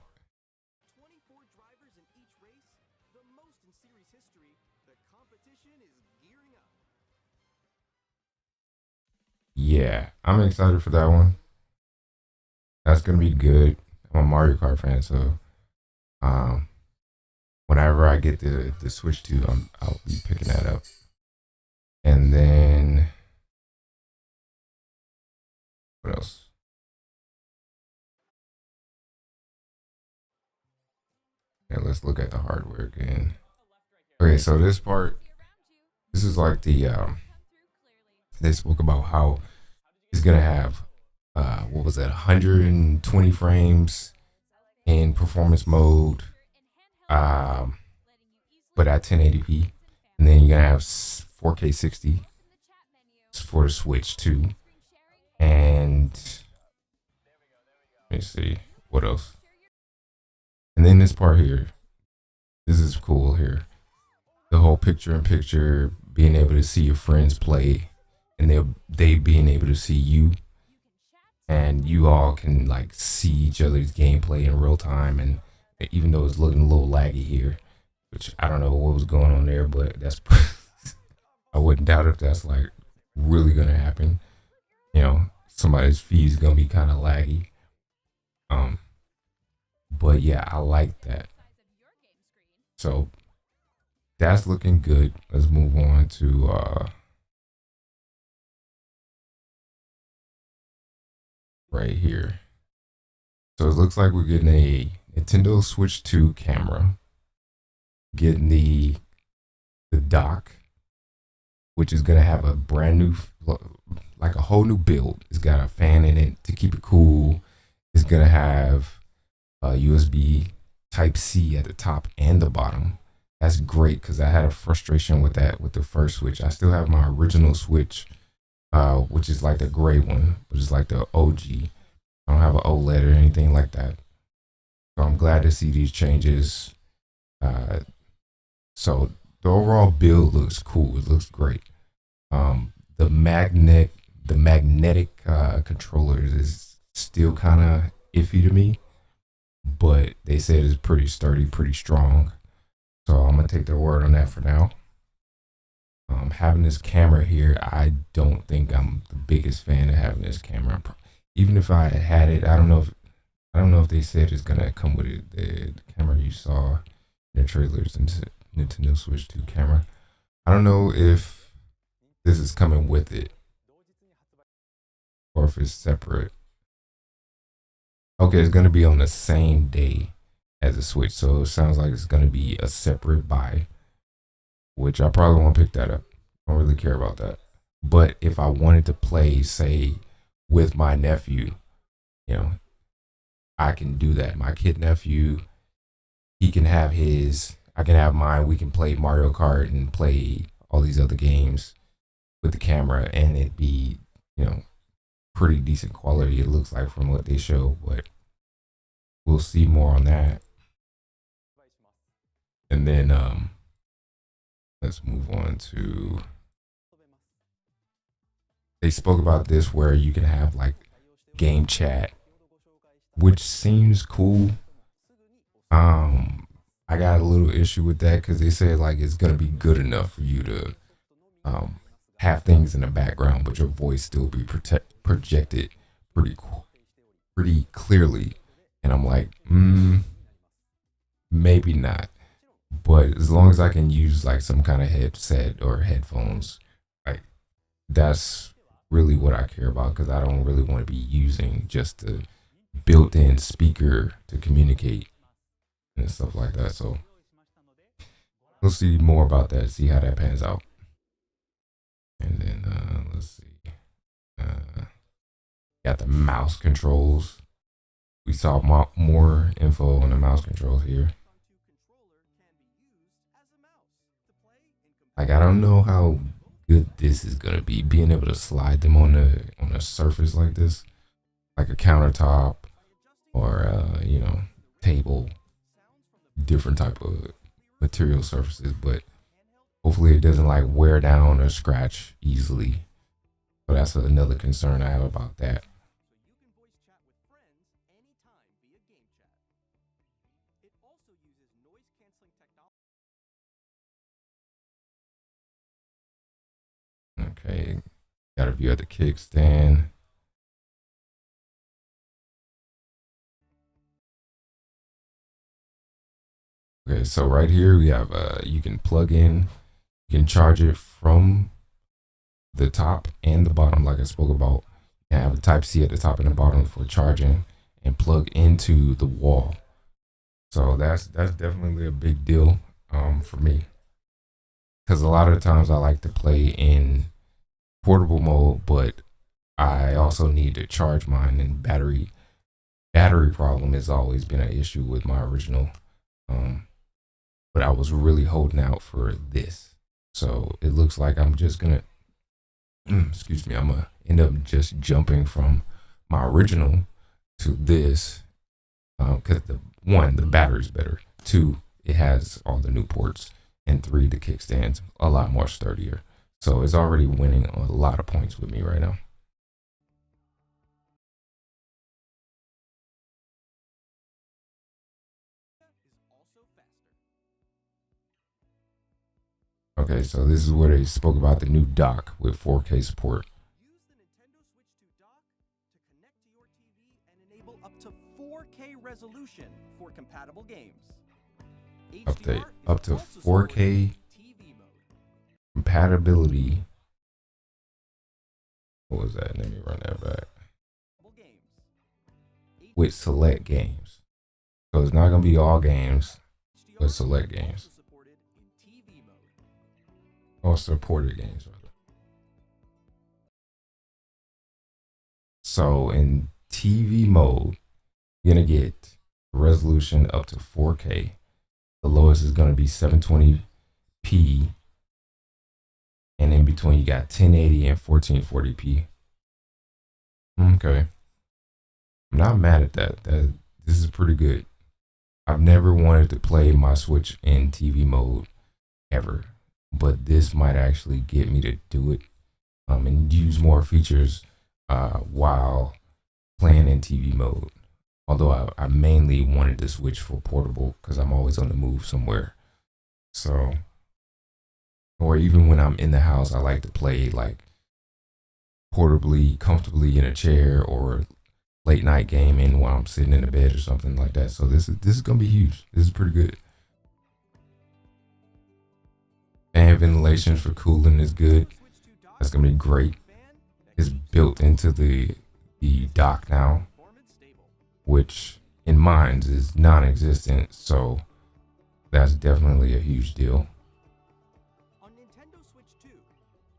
24 drivers in each race, the most in series history. The competition is gearing up. Yeah, I'm excited for that one. That's gonna be good. I'm a Mario Kart fan, so whenever I get the Switch 2, I'll be picking that up. And then what else? Yeah, let's look at the hardware again. Okay, so this is like the they spoke about how it's gonna have what was that, 120 frames in performance mode, but at 1080p, and then you're gonna have 4K 60 for the Switch 2. And let me see what else. And then this part here, this is cool here. The whole picture-in-picture, being able to see your friends play, and they being able to see you, and you all can like see each other's gameplay in real time. And even though it's looking a little laggy here, which I don't know what was going on there, but that's I wouldn't doubt if that's like really gonna happen. You know, somebody's feed is gonna be kind of laggy. But yeah, I like that. So that's looking good. Let's move on to right here. So it looks like we're getting a Nintendo Switch 2 camera, getting the dock, which is gonna have a brand new, like a whole new build. It's got a fan in it to keep it cool. It's gonna have USB Type-C at the top and the bottom. That's great because I had a frustration with that with the first Switch. I still have my original Switch, which is like the gray one, which is like the OG. I don't have an OLED or anything like that. So I'm glad to see these changes. So the overall build looks cool. It looks great. The magnetic controllers is still kind of iffy to me. but they said it's pretty sturdy, pretty strong. So I'm gonna take their word on that for now. Having this camera here, I don't think I'm the biggest fan of having this camera. Even if I had it, I don't know if they said it's gonna come with it. The camera you saw in the trailers, and Nintendo Switch 2 camera. I don't know if this is coming with it or if it's separate. Okay, it's gonna be on the same day as the Switch, so it sounds like it's gonna be a separate buy, which I probably won't pick that up. I don't really care about that. But if I wanted to play, say, with my nephew, you know, I can do that. My kid nephew, he can have his, I can have mine. We can play Mario Kart and play all these other games with the camera, and it'd be, you know, pretty decent quality, it looks like, from what they show, but we'll see more on that. And then let's move on to, they spoke about this where you can have like game chat, which seems cool. I got a little issue with that because they said like it's gonna be good enough for you to have things in the background, but your voice still be projected pretty clearly. And I'm like, maybe not. But as long as I can use like some kind of headset or headphones, like that's really what I care about, because I don't really want to be using just the built-in speaker to communicate and stuff like that. So we'll see more about that, see how that pans out. And then let's see, got the mouse controls. We saw more info on the mouse controls here. Like, I don't know how good this is gonna be, being able to slide them on a surface like this, like a countertop or you know, table, different type of material surfaces, but hopefully it doesn't like wear down or scratch easily. So that's another concern I have about that. Okay, got a view of the kickstand. Okay, so right here we have you can plug in, you can charge it from the top and the bottom, like I spoke about. You have a Type-C at the top and the bottom for charging, and plug into the wall. So that's definitely a big deal for me, because a lot of the times I like to play in portable mode, but I also need to charge mine, and battery problem has always been an issue with my original. But I was really holding out for this, so it looks like I'm just gonna excuse me, I'm gonna end up just jumping from my original to this, because the battery's better, 2, it has all the new ports, and 3, the kickstand's a lot more sturdier. So it's already winning a lot of points with me right now. Okay, so this is where they spoke about the new dock with 4K support. Enable up to 4K resolution for compatible games. Update up to 4K compatibility. What was that? Let me run that back. With select games. So it's not gonna be all games, but select games. Or supported games, rather. So in TV mode, you're gonna get resolution up to 4K. The lowest is gonna be 720p, and in between you got 1080 and 1440p. Okay, I'm not mad at that. This is pretty good. I've never wanted to play my Switch in TV mode ever, but this might actually get me to do it, and use more features while playing in TV mode. Although I mainly wanted the Switch for portable because I'm always on the move somewhere. So, or even when I'm in the house, I like to play like portably, comfortably in a chair, or late night gaming while I'm sitting in the bed or something like that. So this is gonna be huge. This is pretty good. Fan ventilation for cooling is good. That's gonna be great. It's built into the dock now, which in mines is non-existent. So that's definitely a huge deal. On Nintendo Switch 2,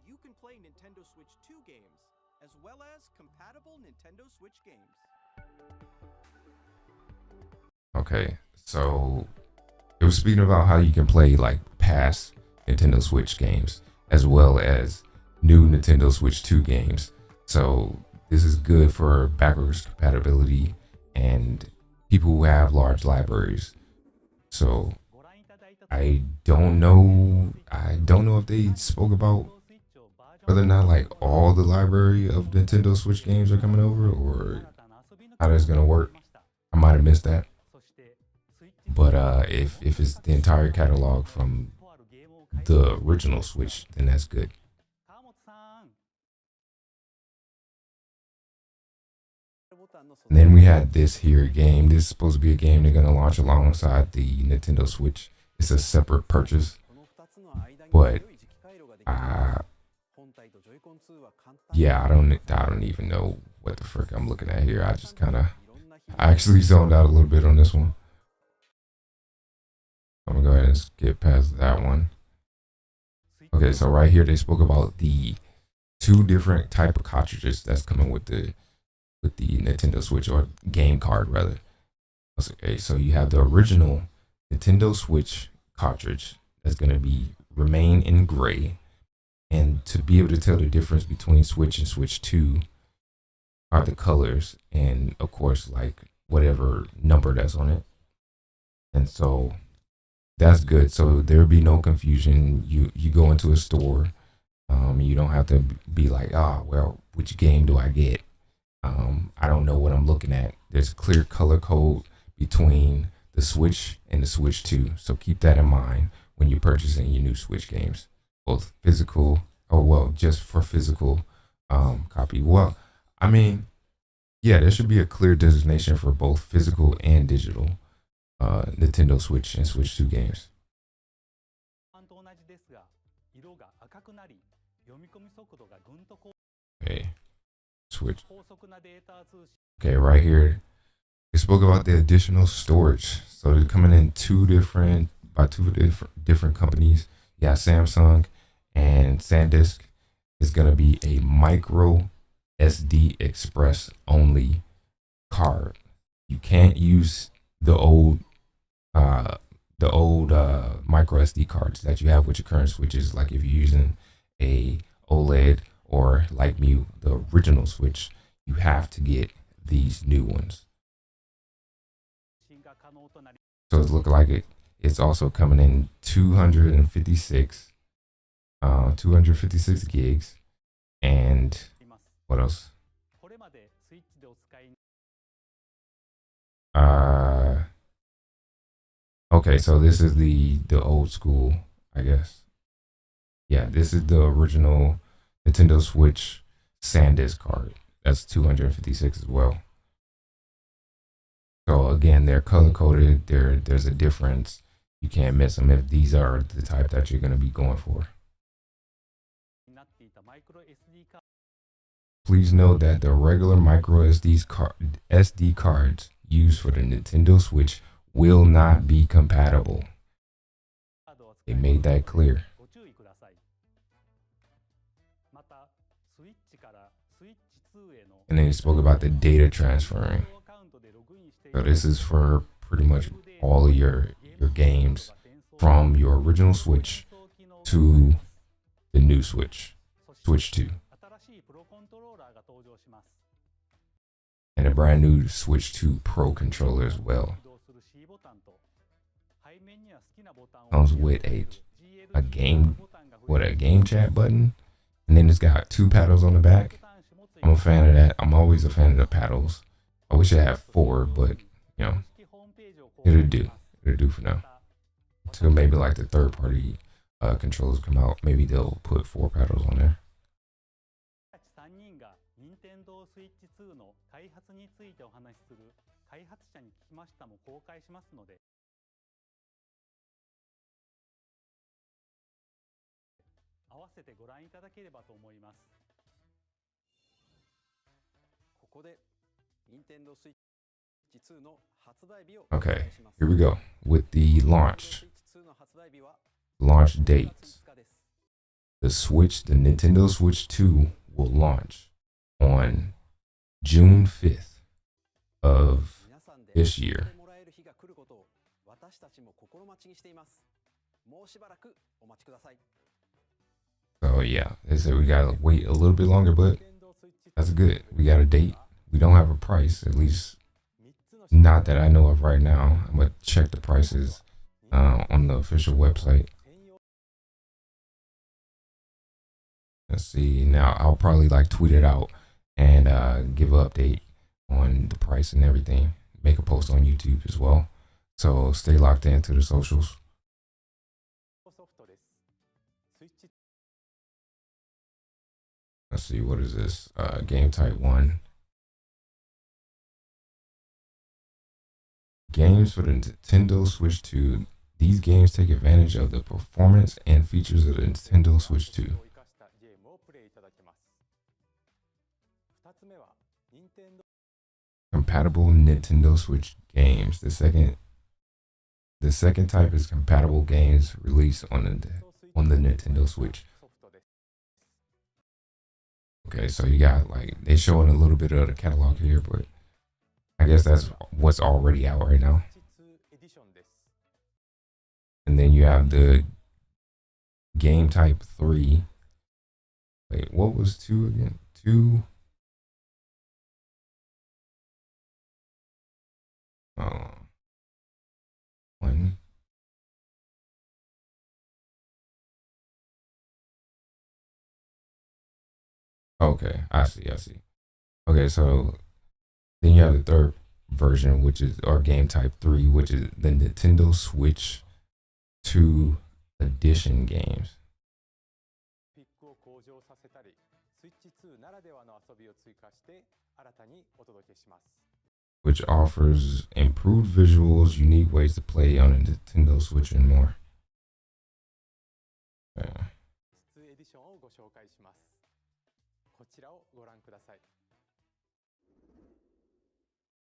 you can play Nintendo Switch 2 games as well as compatible Nintendo Switch games. Okay, so it was speaking about how you can play like past Nintendo Switch games as well as new Nintendo Switch 2 games. So this is good for backwards compatibility and people who have large libraries. So I don't know if they spoke about whether or not like all the library of Nintendo Switch games are coming over, or how that's gonna work. I might have missed that. But if it's the entire catalog from the original Switch, then that's good. And then we had this here game. This is supposed to be a game they're gonna launch alongside the Nintendo Switch. It's a separate purchase, but yeah, I don't even know what the frick I'm looking at here. I actually zoned out a little bit on this one. I'm gonna go ahead and skip past that one. Okay, so right here they spoke about the two different type of cartridges that's coming with the Nintendo Switch, or game card rather. Okay, so you have the original Nintendo Switch cartridge that's gonna remain in gray, and to be able to tell the difference between Switch and Switch 2 are the colors, and of course like whatever number that's on it. And so that's good. So there'll be no confusion. You go into a store, you don't have to be like, well, which game do I get? I don't know what I'm looking at. There's a clear color code between the Switch and the Switch 2. So keep that in mind when you're purchasing your new Switch games, both physical, just for physical copy. Well, I mean, yeah, there should be a clear designation for both physical and digital Nintendo Switch and Switch 2 games. Okay, Switch. Okay, right here, they spoke about the additional storage. So they're coming in two different companies. Yeah, Samsung and SanDisk is gonna be a micro SD Express only card. You can't use the old micro SD cards that you have with your current Switches. Like if you're using a OLED, or like me, the original Switch, you have to get these new ones. So it's looking like it's also coming in 256 gigs, and what else? Okay, so this is the old school, I guess. Yeah, this is the original Nintendo Switch SanDisk card. That's 256 as well. So again, they're color coded. There's a difference. You can't miss them if these are the type that you're going to be going for. Please note that the regular micro SD cards used for the Nintendo Switch will not be compatible. They made that clear. And then he spoke about the data transferring. So this is for pretty much all of your games from your original Switch to the new Switch, Switch 2. And a brand new Switch 2 Pro controller as well. Comes with a game chat button, and then it's got two paddles on the back. I'm a fan of that. I'm always a fan of the paddles. I wish I had four, but you know, it'll do for now. Until maybe like the third party controllers come out, maybe they'll put 4 paddles on there. 3人が任天堂スイッチ2の開発についてお話しする開発者に聞きましたも公開しますので、合わせてご覧いただければと思います。ここで任天堂スイッチ2の発売日を Okay, here we go with the launch dates. The Nintendo Switch 2 will launch on June 5th of this year. So yeah, they said we gotta wait a little bit longer, but that's good. We got a date. We don't have a price, at least not that I know of right now. I'm gonna check the prices on the official website. Let's see. Now I'll probably like tweet it out and give an update on the price and everything. Make a post on YouTube as well. So stay locked into the socials. Let's see, what is this? Game type 1. Games for the Nintendo Switch 2. These games take advantage of the performance and features of the Nintendo Switch 2. Compatible Nintendo Switch games. The second type is compatible games released on the Nintendo Switch. Okay, so you got like they showing a little bit of the catalog here, but I guess that's what's already out right now. And then you have the game type 3. Wait, what was 2 again? 2. Oh. 1. Okay, I see. Okay, so then you have the third version, which is our game type 3, which is the Nintendo Switch 2 edition games. Which offers improved visuals, unique ways to play on a Nintendo Switch, and more. Yeah.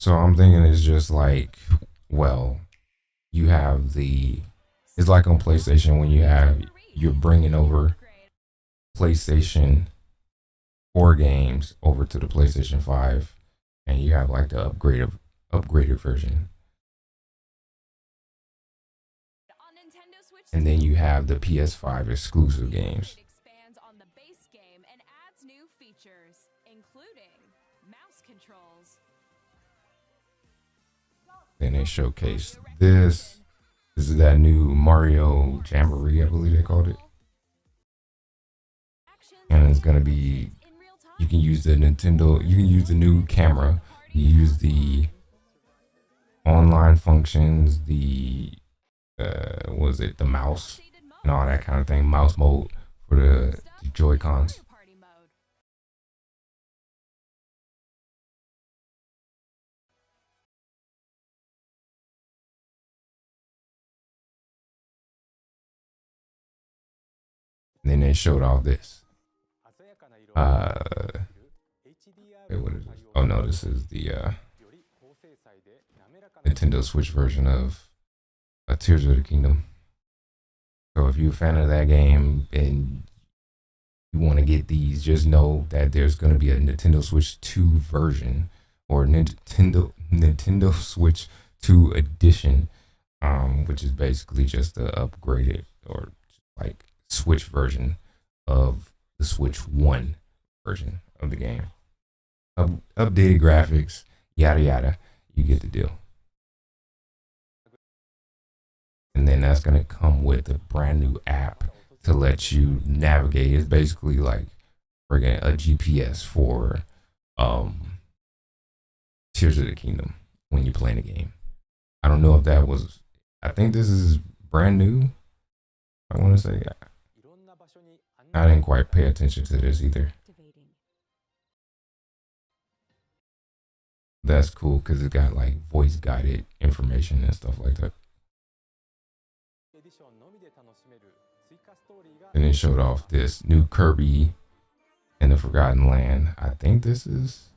So I'm thinking it's just like, well, you have it's like on PlayStation when you're bringing over PlayStation 4 games over to the PlayStation 5, and you have like the upgraded version. And then you have the PS5 exclusive games. Then they showcase this. This is that new Mario Jamboree, I believe they called it. And it's gonna be, you can use the new camera, you use the online functions, the the mouse and all that kind of thing, mouse mode for the Joy-Cons. And then they showed off this. Wait, what is this? Oh no, this is the Nintendo Switch version of Tears of the Kingdom. So if you're a fan of that game and you want to get these, just know that there's going to be a Nintendo Switch 2 version, or Nintendo Switch 2 edition, which is basically just the upgraded or like Switch version of the Switch 1 version of the game. Updated graphics, yada yada, you get the deal. And then that's going to come with a brand new app to let you navigate. It's basically like friggin' a GPS for Tears of the Kingdom when you're playing the game. I don't know if that was. I think this is brand new. I want to say. I didn't quite pay attention to this either. That's cool because it got like voice guided information and stuff like that. And it showed off this new Kirby and the Forgotten Land. I think this is.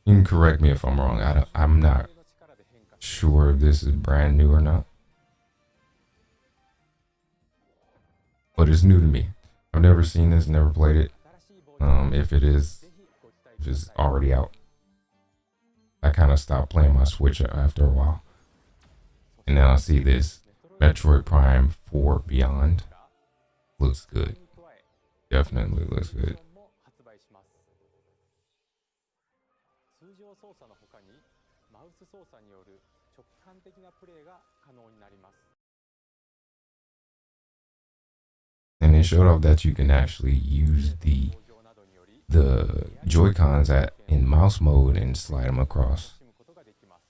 You can correct me if I'm wrong. I'm not sure if this is brand new or not. But it's new to me. I've never seen this, never played it. If it's already out. I kind of stopped playing my Switch after a while. And now I see this Metroid Prime 4 Beyond. Looks good. Definitely looks good. And they showed off that you can actually use the Joy-Cons in mouse mode and slide them across.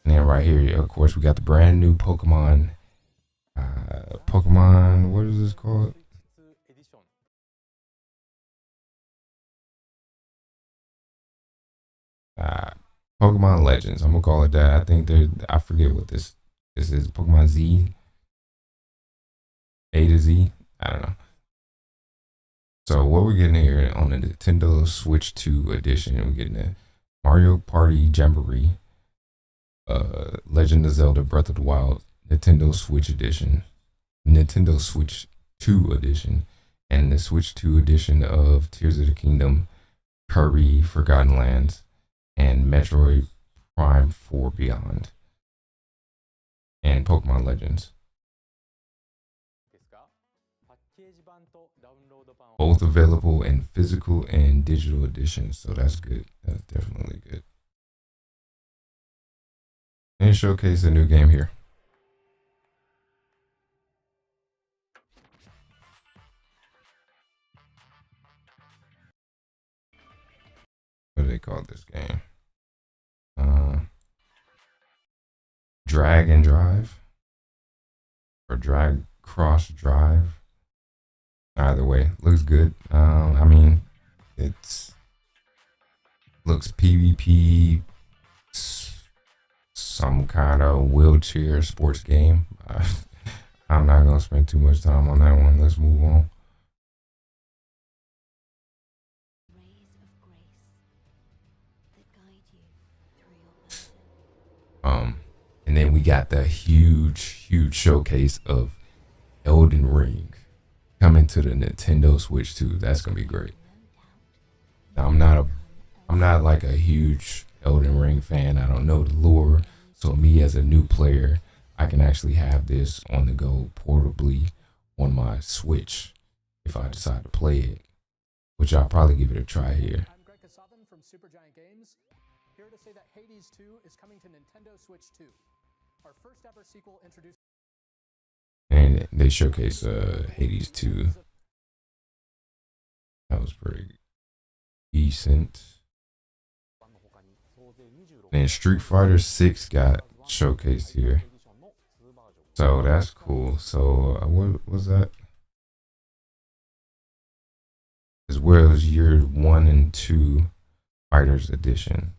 And then right here, of course, we got the brand new Pokemon. What is this called? Pokemon Legends. I'm gonna call it that. I think I forget what this is. Pokemon Z, A to Z. I don't know. So what we're getting here on the Nintendo Switch 2 edition, we're getting a Mario Party Jamboree, Legend of Zelda Breath of the Wild, Nintendo Switch edition, Nintendo Switch 2 edition, and the Switch 2 edition of Tears of the Kingdom, Kirby Forgotten Lands, and Metroid Prime 4 Beyond, and Pokemon Legends. Both available in physical and digital editions, so that's good. That's definitely good. And showcase a new game here. What do they call this game? Drag and Drive, or Drag Cross Drive. Either way, looks good. I mean, looks PvP, some kind of wheelchair sports game. I'm not gonna spend too much time on that one. Let's move on. And then we got the huge showcase of Elden Ring coming to the Nintendo Switch 2. That's gonna be great. Now, I'm not like a huge Elden Ring fan. I don't know the lore, so me as a new player, I can actually have this on the go portably on my Switch if I decide to play it, which I'll probably give it a try here. I'm Greg Kasavin from Supergiant Games, here to say that Hades 2 is coming to Nintendo Switch 2. Our first ever sequel introduced. And they showcase Hades 2. That was pretty decent. And Street Fighter 6 got showcased here. So that's cool. So what was that? As well as year 1 and 2 Fighters Edition.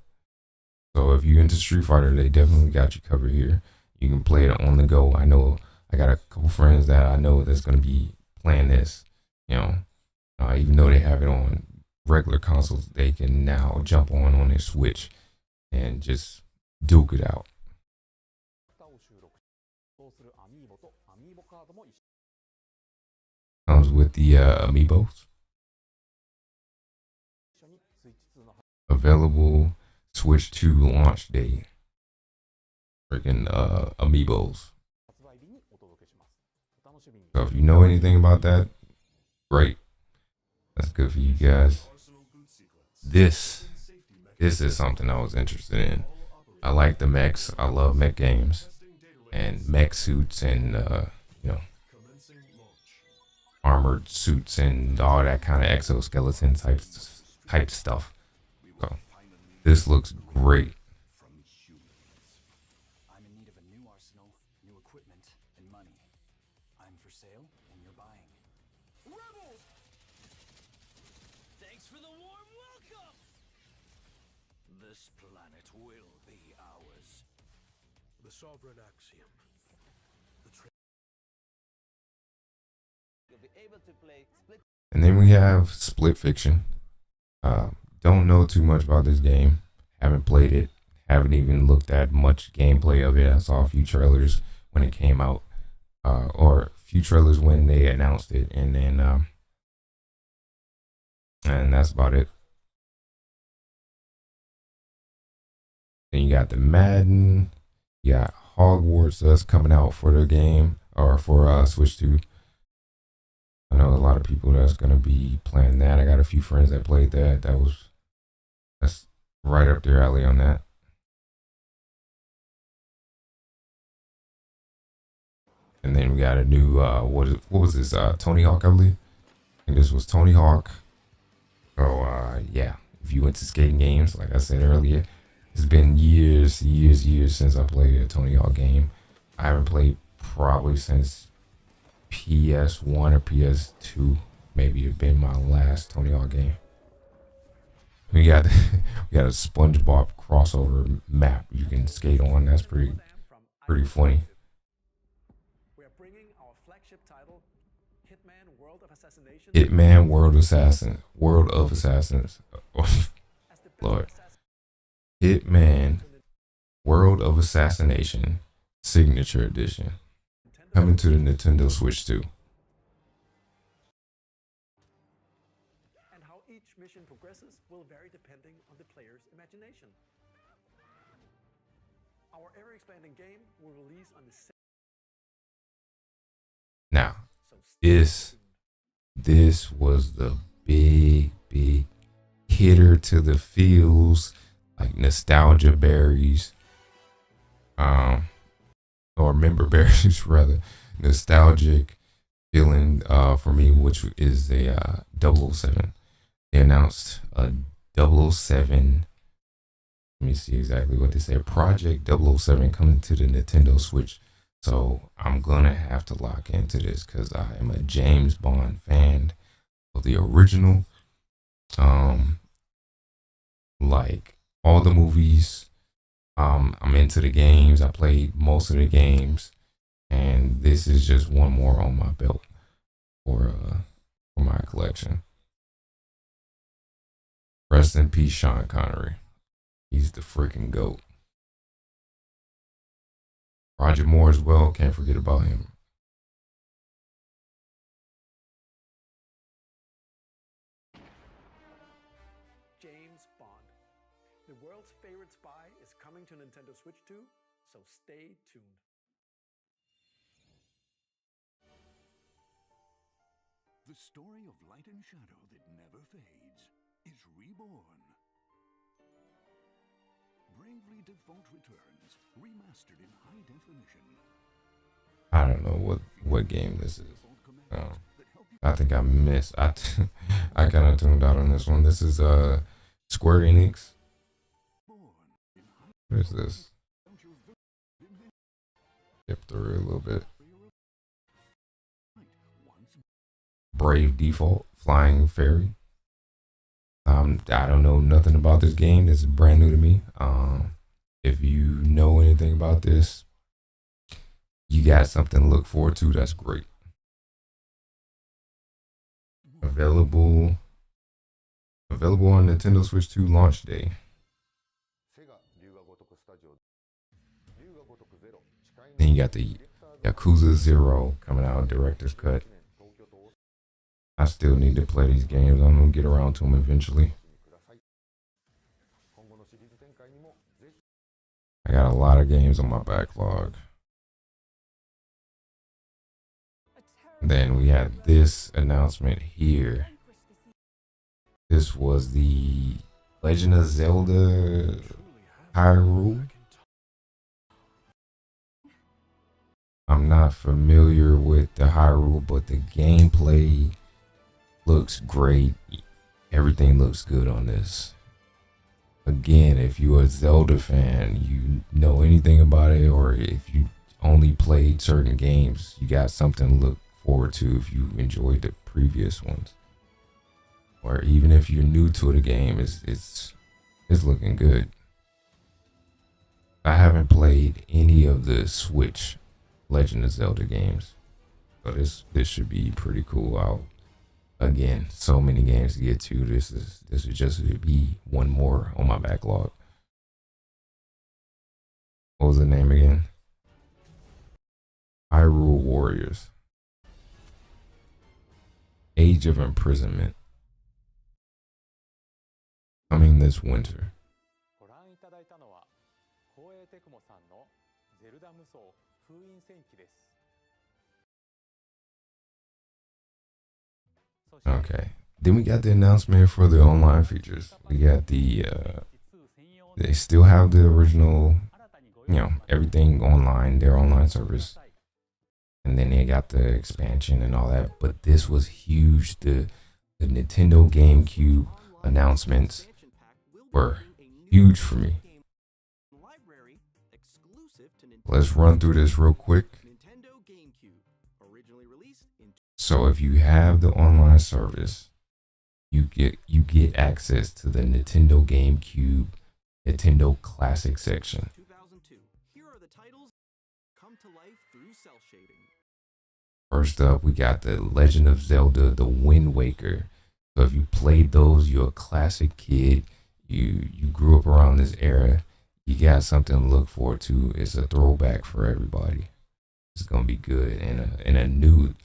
So if you're into Street Fighter, they definitely got you covered here. You can play it on the go. I know I got a couple friends that I know that's going to be playing this, even though they have it on regular consoles, they can now jump on their Switch and just duke it out. Comes with the amiibos. Available Switch 2 launch day. Freaking amiibos. So if you know anything about that, great. That's good for you guys. This is something I was interested in. I like the mechs. I love mech games and mech suits and armored suits and all that kind of exoskeleton type stuff. So this looks great. money. I'm for sale, and you're buying. Rebels! Thanks for the warm welcome! This planet will be ours. The sovereign axiom. You'll be able to play split. And then we have Split Fiction. Don't know too much about this game. Haven't played it. Haven't even looked at much gameplay of it. I saw a few trailers when it came out, or a few trailers when they announced it, and then and that's about it. Then you got the Madden. You got Hogwarts that's coming out for the game, or for Switch 2. I know a lot of people that's gonna be playing that. I got a few friends that played that. That's right up their alley on that. And then we got a new what was this? Tony Hawk, I believe. And this was Tony Hawk. So yeah, if you went to skating games, like I said earlier, it's been years since I played a Tony Hawk game. I haven't played probably since PS1 or PS2. Maybe it's been my last Tony Hawk game. We got a SpongeBob crossover map you can skate on. That's pretty funny. We are bringing our flagship title, Hitman World of Assassination. Hitman World of Assassins. Lord. Hitman World of Assassination Signature Edition. Coming to the Nintendo Switch 2. And how each mission progresses will vary depending on the player's imagination. Our ever-expanding game will release on the same. Now, this was the big hitter to the feels, like nostalgia berries, or member berries rather, nostalgic feeling for me, which is a 007. They announced a 007. Let me see exactly what they said. Project 007 coming to the Nintendo Switch. So I'm gonna have to lock into this because I am a James Bond fan of the original. Like all the movies. I'm into the games. I played most of the games, and this is just one more on my belt for my collection. Rest in peace, Sean Connery. He's the freaking GOAT. Roger Moore as well. Can't forget about him. James Bond. The world's favorite spy is coming to Nintendo Switch 2, so stay tuned. The story of light and shadow that never fades is reborn. Bravely Default returns, remastered in high definition. I don't know what game this is. I think I missed. I kind of tuned out on this one. This is Square Enix. What is this? Skip through a little bit. Brave Default, Flying Fairy. I don't know nothing about this game. This is brand new to me. If you know anything about this, you got something to look forward to. That's great. Available on Nintendo Switch 2 launch day. Then you got the Yakuza 0 coming out, Director's Cut. I still need to play these games. I'm gonna get around to them eventually. I got a lot of games on my backlog. Then we had this announcement here. This was the Legend of Zelda Hyrule. I'm not familiar with the Hyrule, but the gameplay looks great. Everything looks good on this. Again, if you're a Zelda fan, you know anything about it, or if you only played certain games, you got something to look forward to if you enjoyed the previous ones. Or even if you're new to the game, it's looking good. I haven't played any of the Switch Legend of Zelda games, so this should be pretty cool. Again, so many games to get to. This would just be one more on my backlog. What was the name again? Hyrule Warriors. Age of Imprisonment. Coming this winter. Okay. Then we got the announcement for the online features. We got the they still have the original, everything online, their online service. And then they got the expansion and all that. But this was huge. The Nintendo GameCube announcements were huge for me. Let's run through this real quick. So if you have the online service, you get access to the Nintendo GameCube Nintendo Classic section. First up, we got the Legend of Zelda: The Wind Waker. So if you played those, you're a classic kid. You grew up around this era. You got something to look forward to. It's a throwback for everybody. It's gonna be good, and a new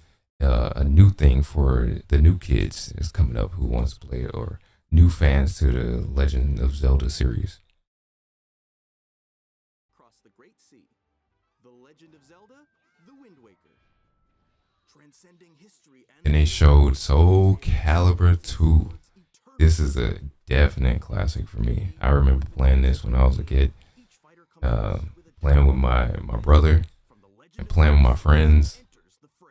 thing for the new kids is coming up who wants to play it, or new fans to the Legend of Zelda series. Across the Great Sea, The Legend of Zelda: The Wind Waker. Transcending history And they showed Soul Calibur 2. This is a definite classic for me. I remember playing this when I was a kid, playing with my brother and playing with my friends.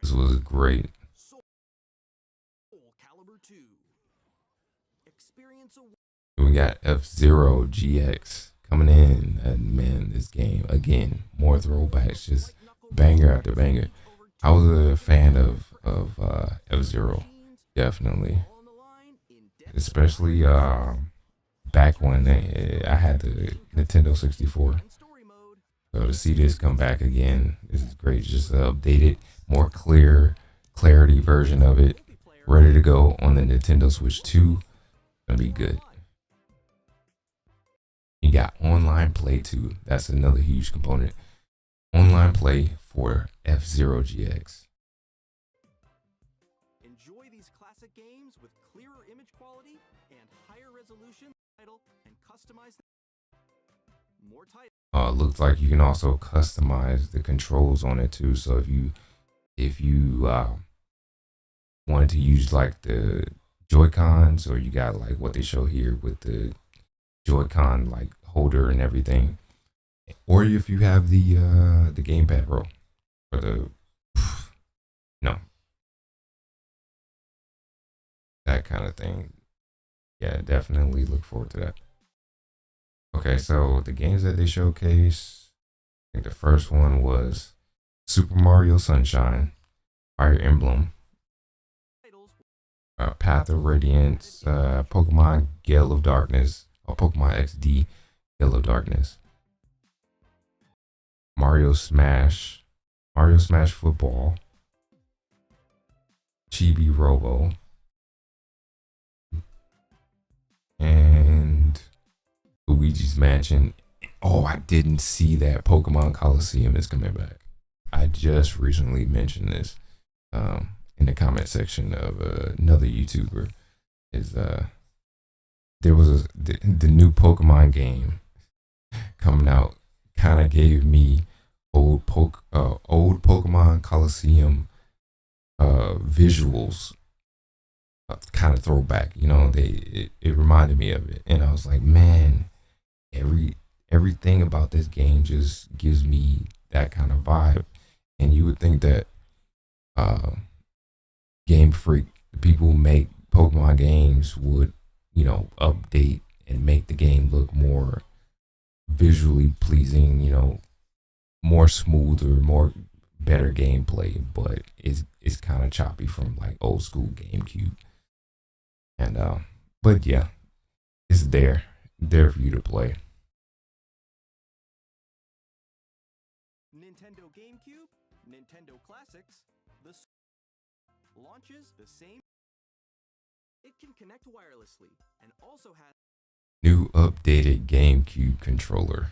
This was great. We got F-Zero GX coming in, and man, this game again, more throwbacks, just banger after banger. I was a fan of F-Zero, definitely, especially back when I had the Nintendo 64. So to see this come back again, this is great. Just an updated, more clarity version of it, ready to go on the Nintendo Switch 2. Gonna be good. You got online play too. That's another huge component. Online play for F-Zero GX. Enjoy these classic games with clearer image quality and higher resolution title and customize more titles. Looks like you can also customize the controls on it too. So if you wanted to use like the Joy-Cons, or you got like what they show here with the Joy-Con like holder and everything, or if you have the Gamepad Pro or that kind of thing, yeah, definitely look forward to that. Okay, so the games that they showcase, I think the first one was Super Mario Sunshine, Fire Emblem, Path of Radiance, Pokemon Gale of Darkness, or Pokemon XD Gale of Darkness, Mario Smash Football, Chibi Robo, and Luigi's Mansion. Oh, I didn't see that Pokemon Coliseum is coming back. I just recently mentioned this in the comment section of another YouTuber. There was the new Pokemon game coming out. Kind of gave me old Pokemon Coliseum visuals, kind of throwback. It reminded me of it, and I was like, man, everything about this game just gives me that kind of vibe. And you would think that Game Freak, the people who make Pokemon games, would update and make the game look more visually pleasing, more smoother, more better gameplay, but it's kind of choppy from like old school GameCube. And but yeah, it's there for you to play. Nintendo GameCube, Nintendo Classics, launches the same. It can connect wirelessly and also has New updated GameCube controller.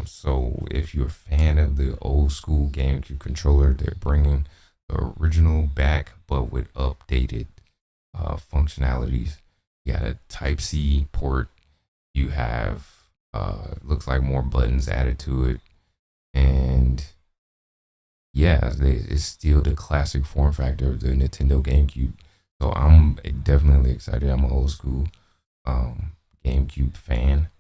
So if you're a fan of the old school GameCube controller, they're bringing the original back, but with updated functionalities. You got a Type-C port. You have looks like more buttons added to it, and yeah, it's still the classic form factor of the Nintendo GameCube. So I'm definitely excited. I'm an old school GameCube fan,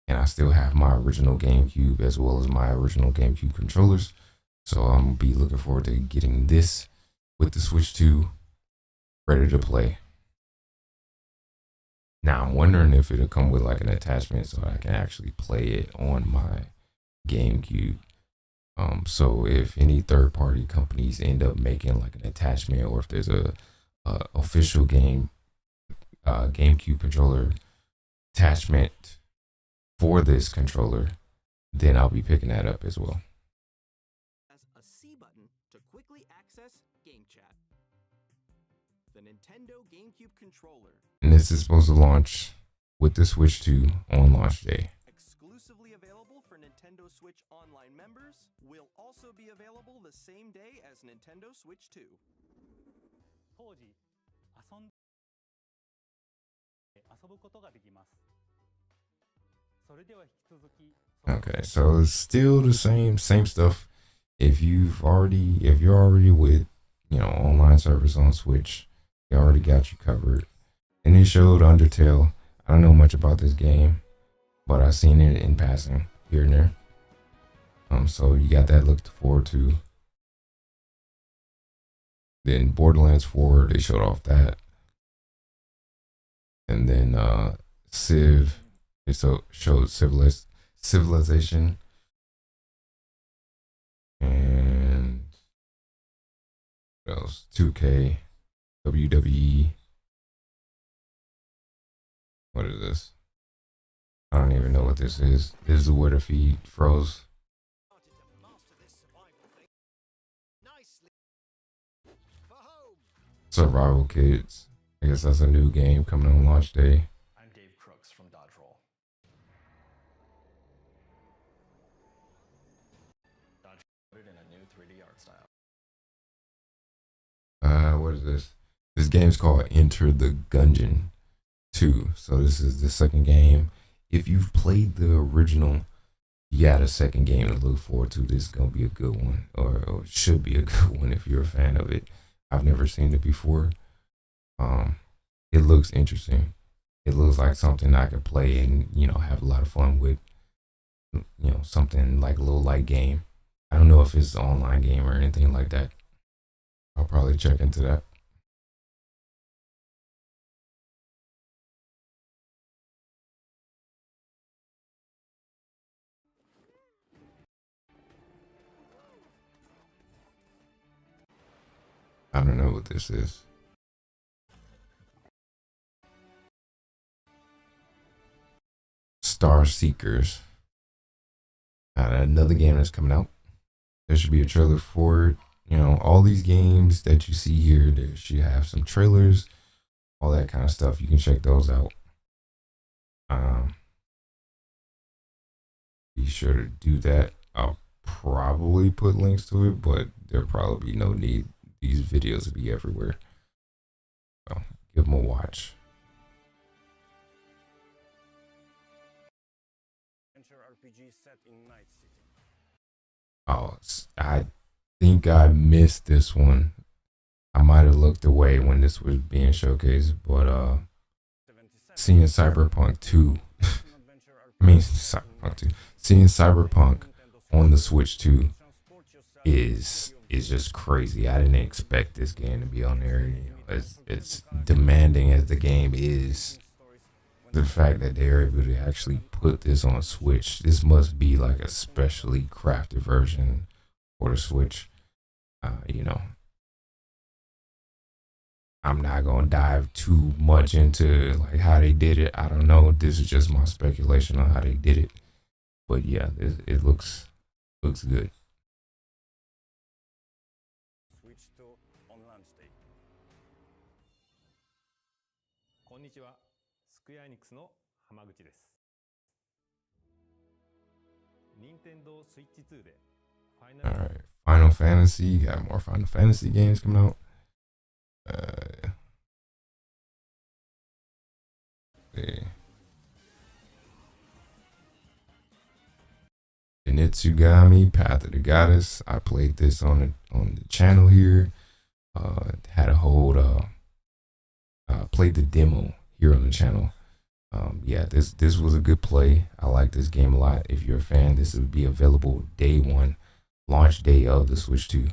and I still have my original GameCube as well as my original GameCube controllers. So I'm gonna be looking forward to getting this with the Switch 2 ready to play. Now I'm wondering if it'll come with like an attachment so I can actually play it on my GameCube. So if any third-party companies end up making like an attachment, or if there's a official GameCube controller attachment for this controller, then I'll be picking that up as well. a C button to quickly access Game Chat. The Nintendo GameCube controller, And this is supposed to launch with the Switch 2 on launch day. exclusively available for Nintendo Switch Online members, will also be available the same day as Nintendo Switch 2. 当時遊ぶことができます。それでは引き続き Okay, so it's still the same stuff. If you're already with, online service on Switch, they already got you covered. And they showed Undertale. I don't know much about this game, but I've seen it in passing here and there. So you got that looked forward to. Then Borderlands 4, they showed off that. And then Civ, they showed Civilization. And what else? 2K, WWE. What is this? I don't even know what this is. This is where the feed froze. Survival Kids. I guess that's a new game coming on launch day. I'm Dave Crooks from Dodge Roll. Dodge put it in a new 3D art style. What is this? This game's called Enter the Gungeon 2. So this is the second game. If you've played the original, you got a second game to look forward to. This is gonna be a good one, or should be a good one if you're a fan of it. I've never seen it before. It looks interesting. It looks like something I could play and have a lot of fun with. Something like a little light game. I don't know if it's an online game or anything like that. I'll probably check into that. I don't know what this is. Star Seekers. Another game that's coming out. There should be a trailer for it. All these games that you see here, there should have some trailers, all that kind of stuff. You can check those out. Be sure to do that. I'll probably put links to it, but there'll probably be no need these videos to be everywhere. So give them a watch. RPG set in Night City. Oh, I think I missed this one. I might have looked away when this was being showcased, but seeing Cyberpunk 2, seeing Cyberpunk on the Switch 2 is just crazy. I didn't expect this game to be on there. It's demanding as the game is. the fact that they're able to actually put this on Switch. This must be like a specially crafted version for the Switch. You know, I'm not gonna dive too much into like how they did it. I don't know. This is just my speculation on how they did it. But yeah, it looks good. Switch 2 on launch day. こんにちは。スクエアエニックスの浜口です。任天堂スイッチ2で All right, Final Fantasy. You got more Final Fantasy games coming out. Yeah. Zenitsugami, Path of the Goddess. I played this on the channel here. Had a hold. Played the demo here on the channel. Yeah, this was a good play. I like this game a lot. If you're a fan, this would be available day one, launch day of the Switch 2.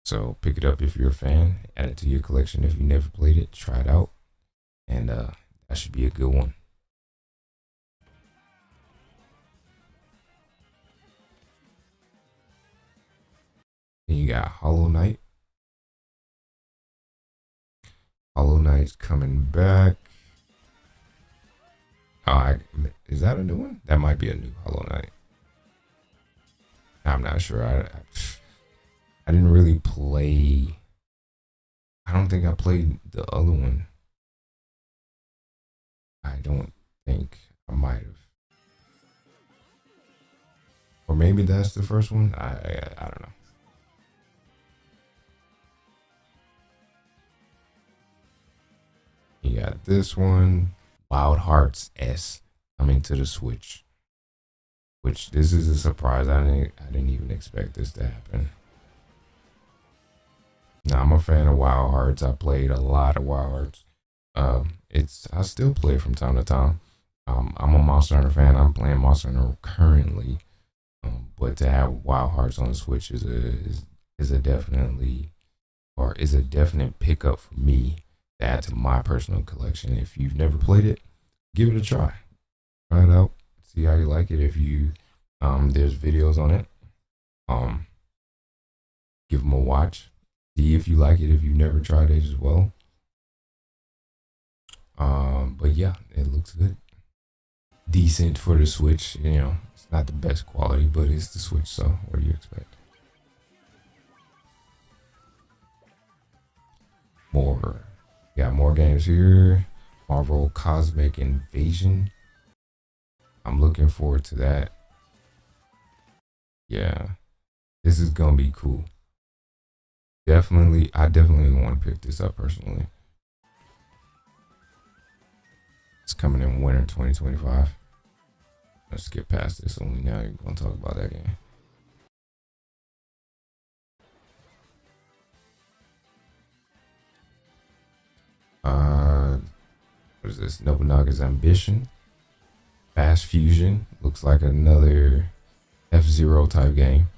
So pick it up if you're a fan. Add it to your collection if you never played it. Try it out, and that should be a good one. Then you got Hollow Knight. Hollow Knight's coming back. Is that a new one? That might be a new Hollow Knight. I'm not sure. I didn't really play. I don't think I played the other one. I don't think I might have. Or maybe that's the first one. I don't know. You got this one, Wild Hearts S, coming to the Switch. Which this is a surprise. I didn't even expect this to happen. Now I'm a fan of Wild Hearts. I played a lot of Wild Hearts. I still play it from time to time. I'm a Monster Hunter fan. I'm playing Monster Hunter currently. But to have Wild Hearts on the Switch is a definite pickup for me to add to my personal collection. If you've never played it, give it a try. Try it out. See how you like it. If you there's videos on it. Give them a watch. See if you like it if you've never tried it as well. But yeah, it looks good. Decent for the Switch. You know, it's not the best quality, but it's the Switch, so what do you expect? Got more games here. Marvel Cosmic Invasion. I'm looking forward to that. Yeah, this is gonna be cool. I definitely want to pick this up personally. It's coming in winter 2025. Let's skip past this only now. You're gonna talk about that game. What is this? Nobunaga's Ambition. Fast Fusion. Looks like another F-Zero type game.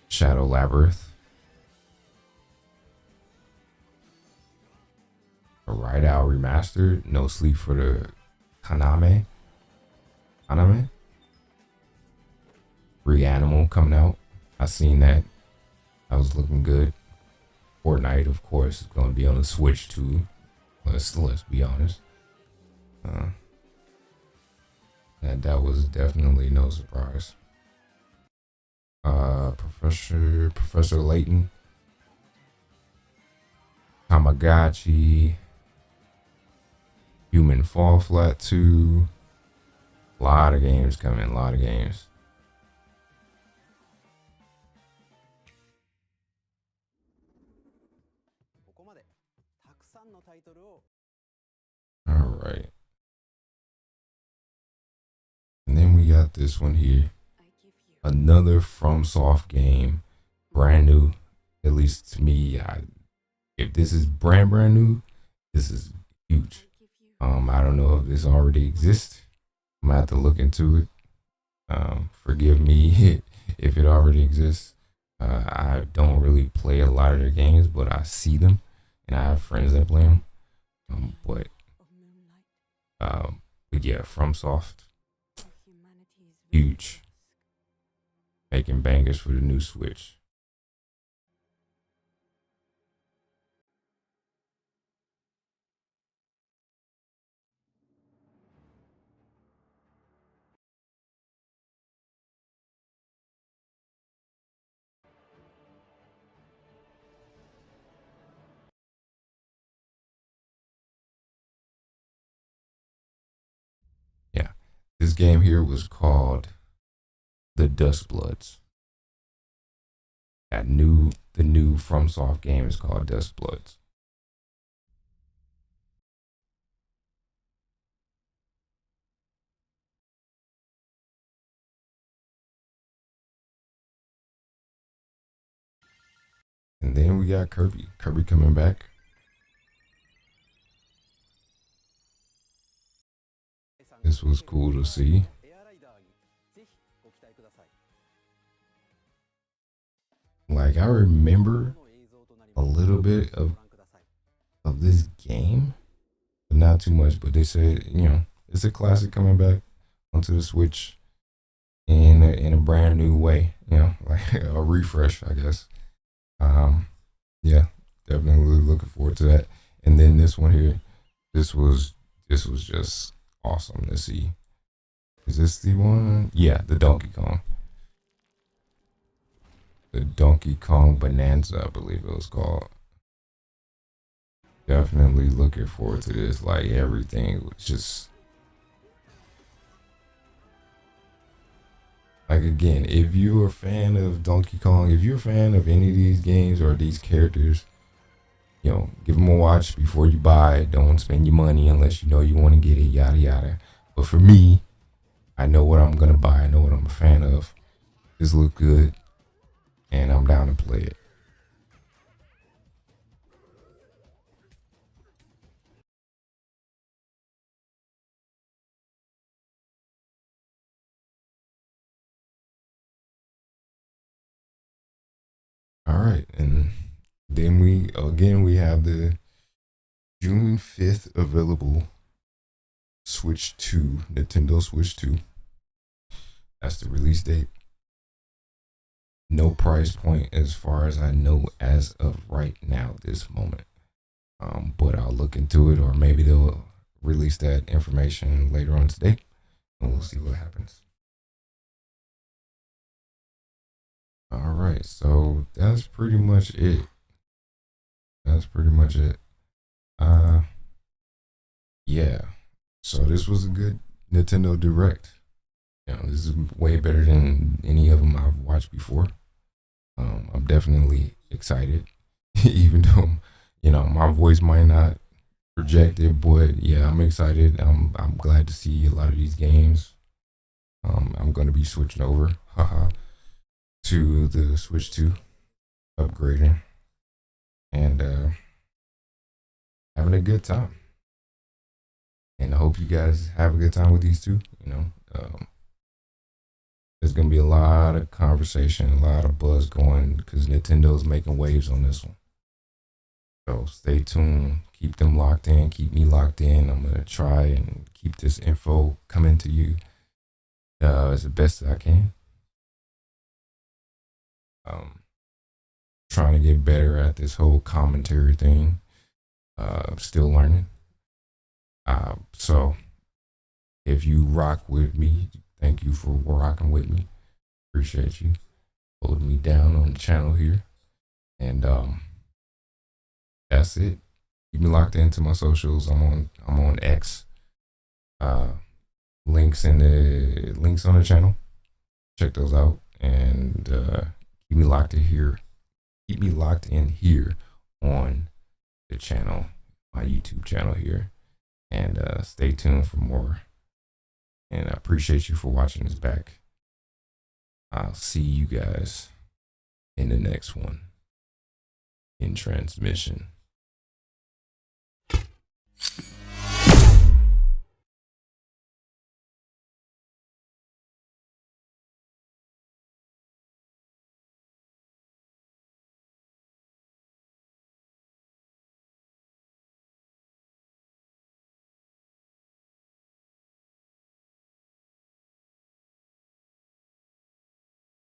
Shadow Labyrinth. A Ride Out Remastered. No Sleep for the Kaname. Reanimal coming out. I seen that. That was looking good. Fortnite, of course, is going to be on the Switch too. Let's be honest. That was definitely no surprise. Professor Layton. Tamagotchi. Human Fall Flat 2. A lot of games coming. A lot of games. All right. And then we got this one here. Another FromSoft game. Brand new. At least to me. If this is brand new, this is huge. I don't know if this already exists. I'm gonna have to look into it. Forgive me if it already exists. I don't really play a lot of their games, but I see them and I have friends that play them. But But yeah, FromSoft, huge, making bangers for the new Switch. Yeah, this game here was called the Dust Bloods. The new FromSoft game is called Dust Bloods. And then we got Kirby. Kirby coming back. This was cool to see. Like, I remember a little bit of this game, but not too much. But they said, it's a classic coming back onto the Switch in a brand new way. Like a refresh, I guess. Yeah, definitely looking forward to that. And then this one here, this was just awesome to see. Is this the one? Yeah, the Donkey Kong. The Donkey Kong Bonanza, I believe it was called. Definitely looking forward to this. Like, everything was just, like, again, if you're a fan of Donkey Kong, if you're a fan of any of these games or these characters, give them a watch before you buy it. Don't spend your money unless you know you want to get it, yada yada. But for me, I know what I'm gonna buy. I know what I'm a fan of. This look good, and I'm down to play it. All right, and then we have the June 5th available Switch 2, Nintendo Switch 2. That's the release date. No price point as far as I know as of right now, this moment. But I'll look into it, or maybe they'll release that information later on today, and we'll see what happens. All right, so that's pretty much it. Yeah. So this was a good Nintendo Direct. This is way better than any of them I've watched before. I'm definitely excited, even though my voice might not project it, but yeah, I'm excited. I'm glad to see a lot of these games. I'm gonna be switching over, to the Switch 2, upgrading, and having a good time. And I hope you guys have a good time with these two. There's gonna be a lot of conversation, a lot of buzz going, because Nintendo's making waves on this one. So stay tuned. Keep them locked in. Keep me locked in. I'm gonna try and keep this info coming to you as the best I can. Trying to get better at this whole commentary thing. Still learning. So if you rock with me, thank you for rocking with me. Appreciate you holding me down on the channel here. And that's it. Keep me locked into my socials. I'm on X. Links on the channel. Check those out. And keep me locked in here. Keep me locked in here on the channel, my YouTube channel here. And stay tuned for more. And I appreciate you for watching this back. I'll see you guys in the next one in transmission.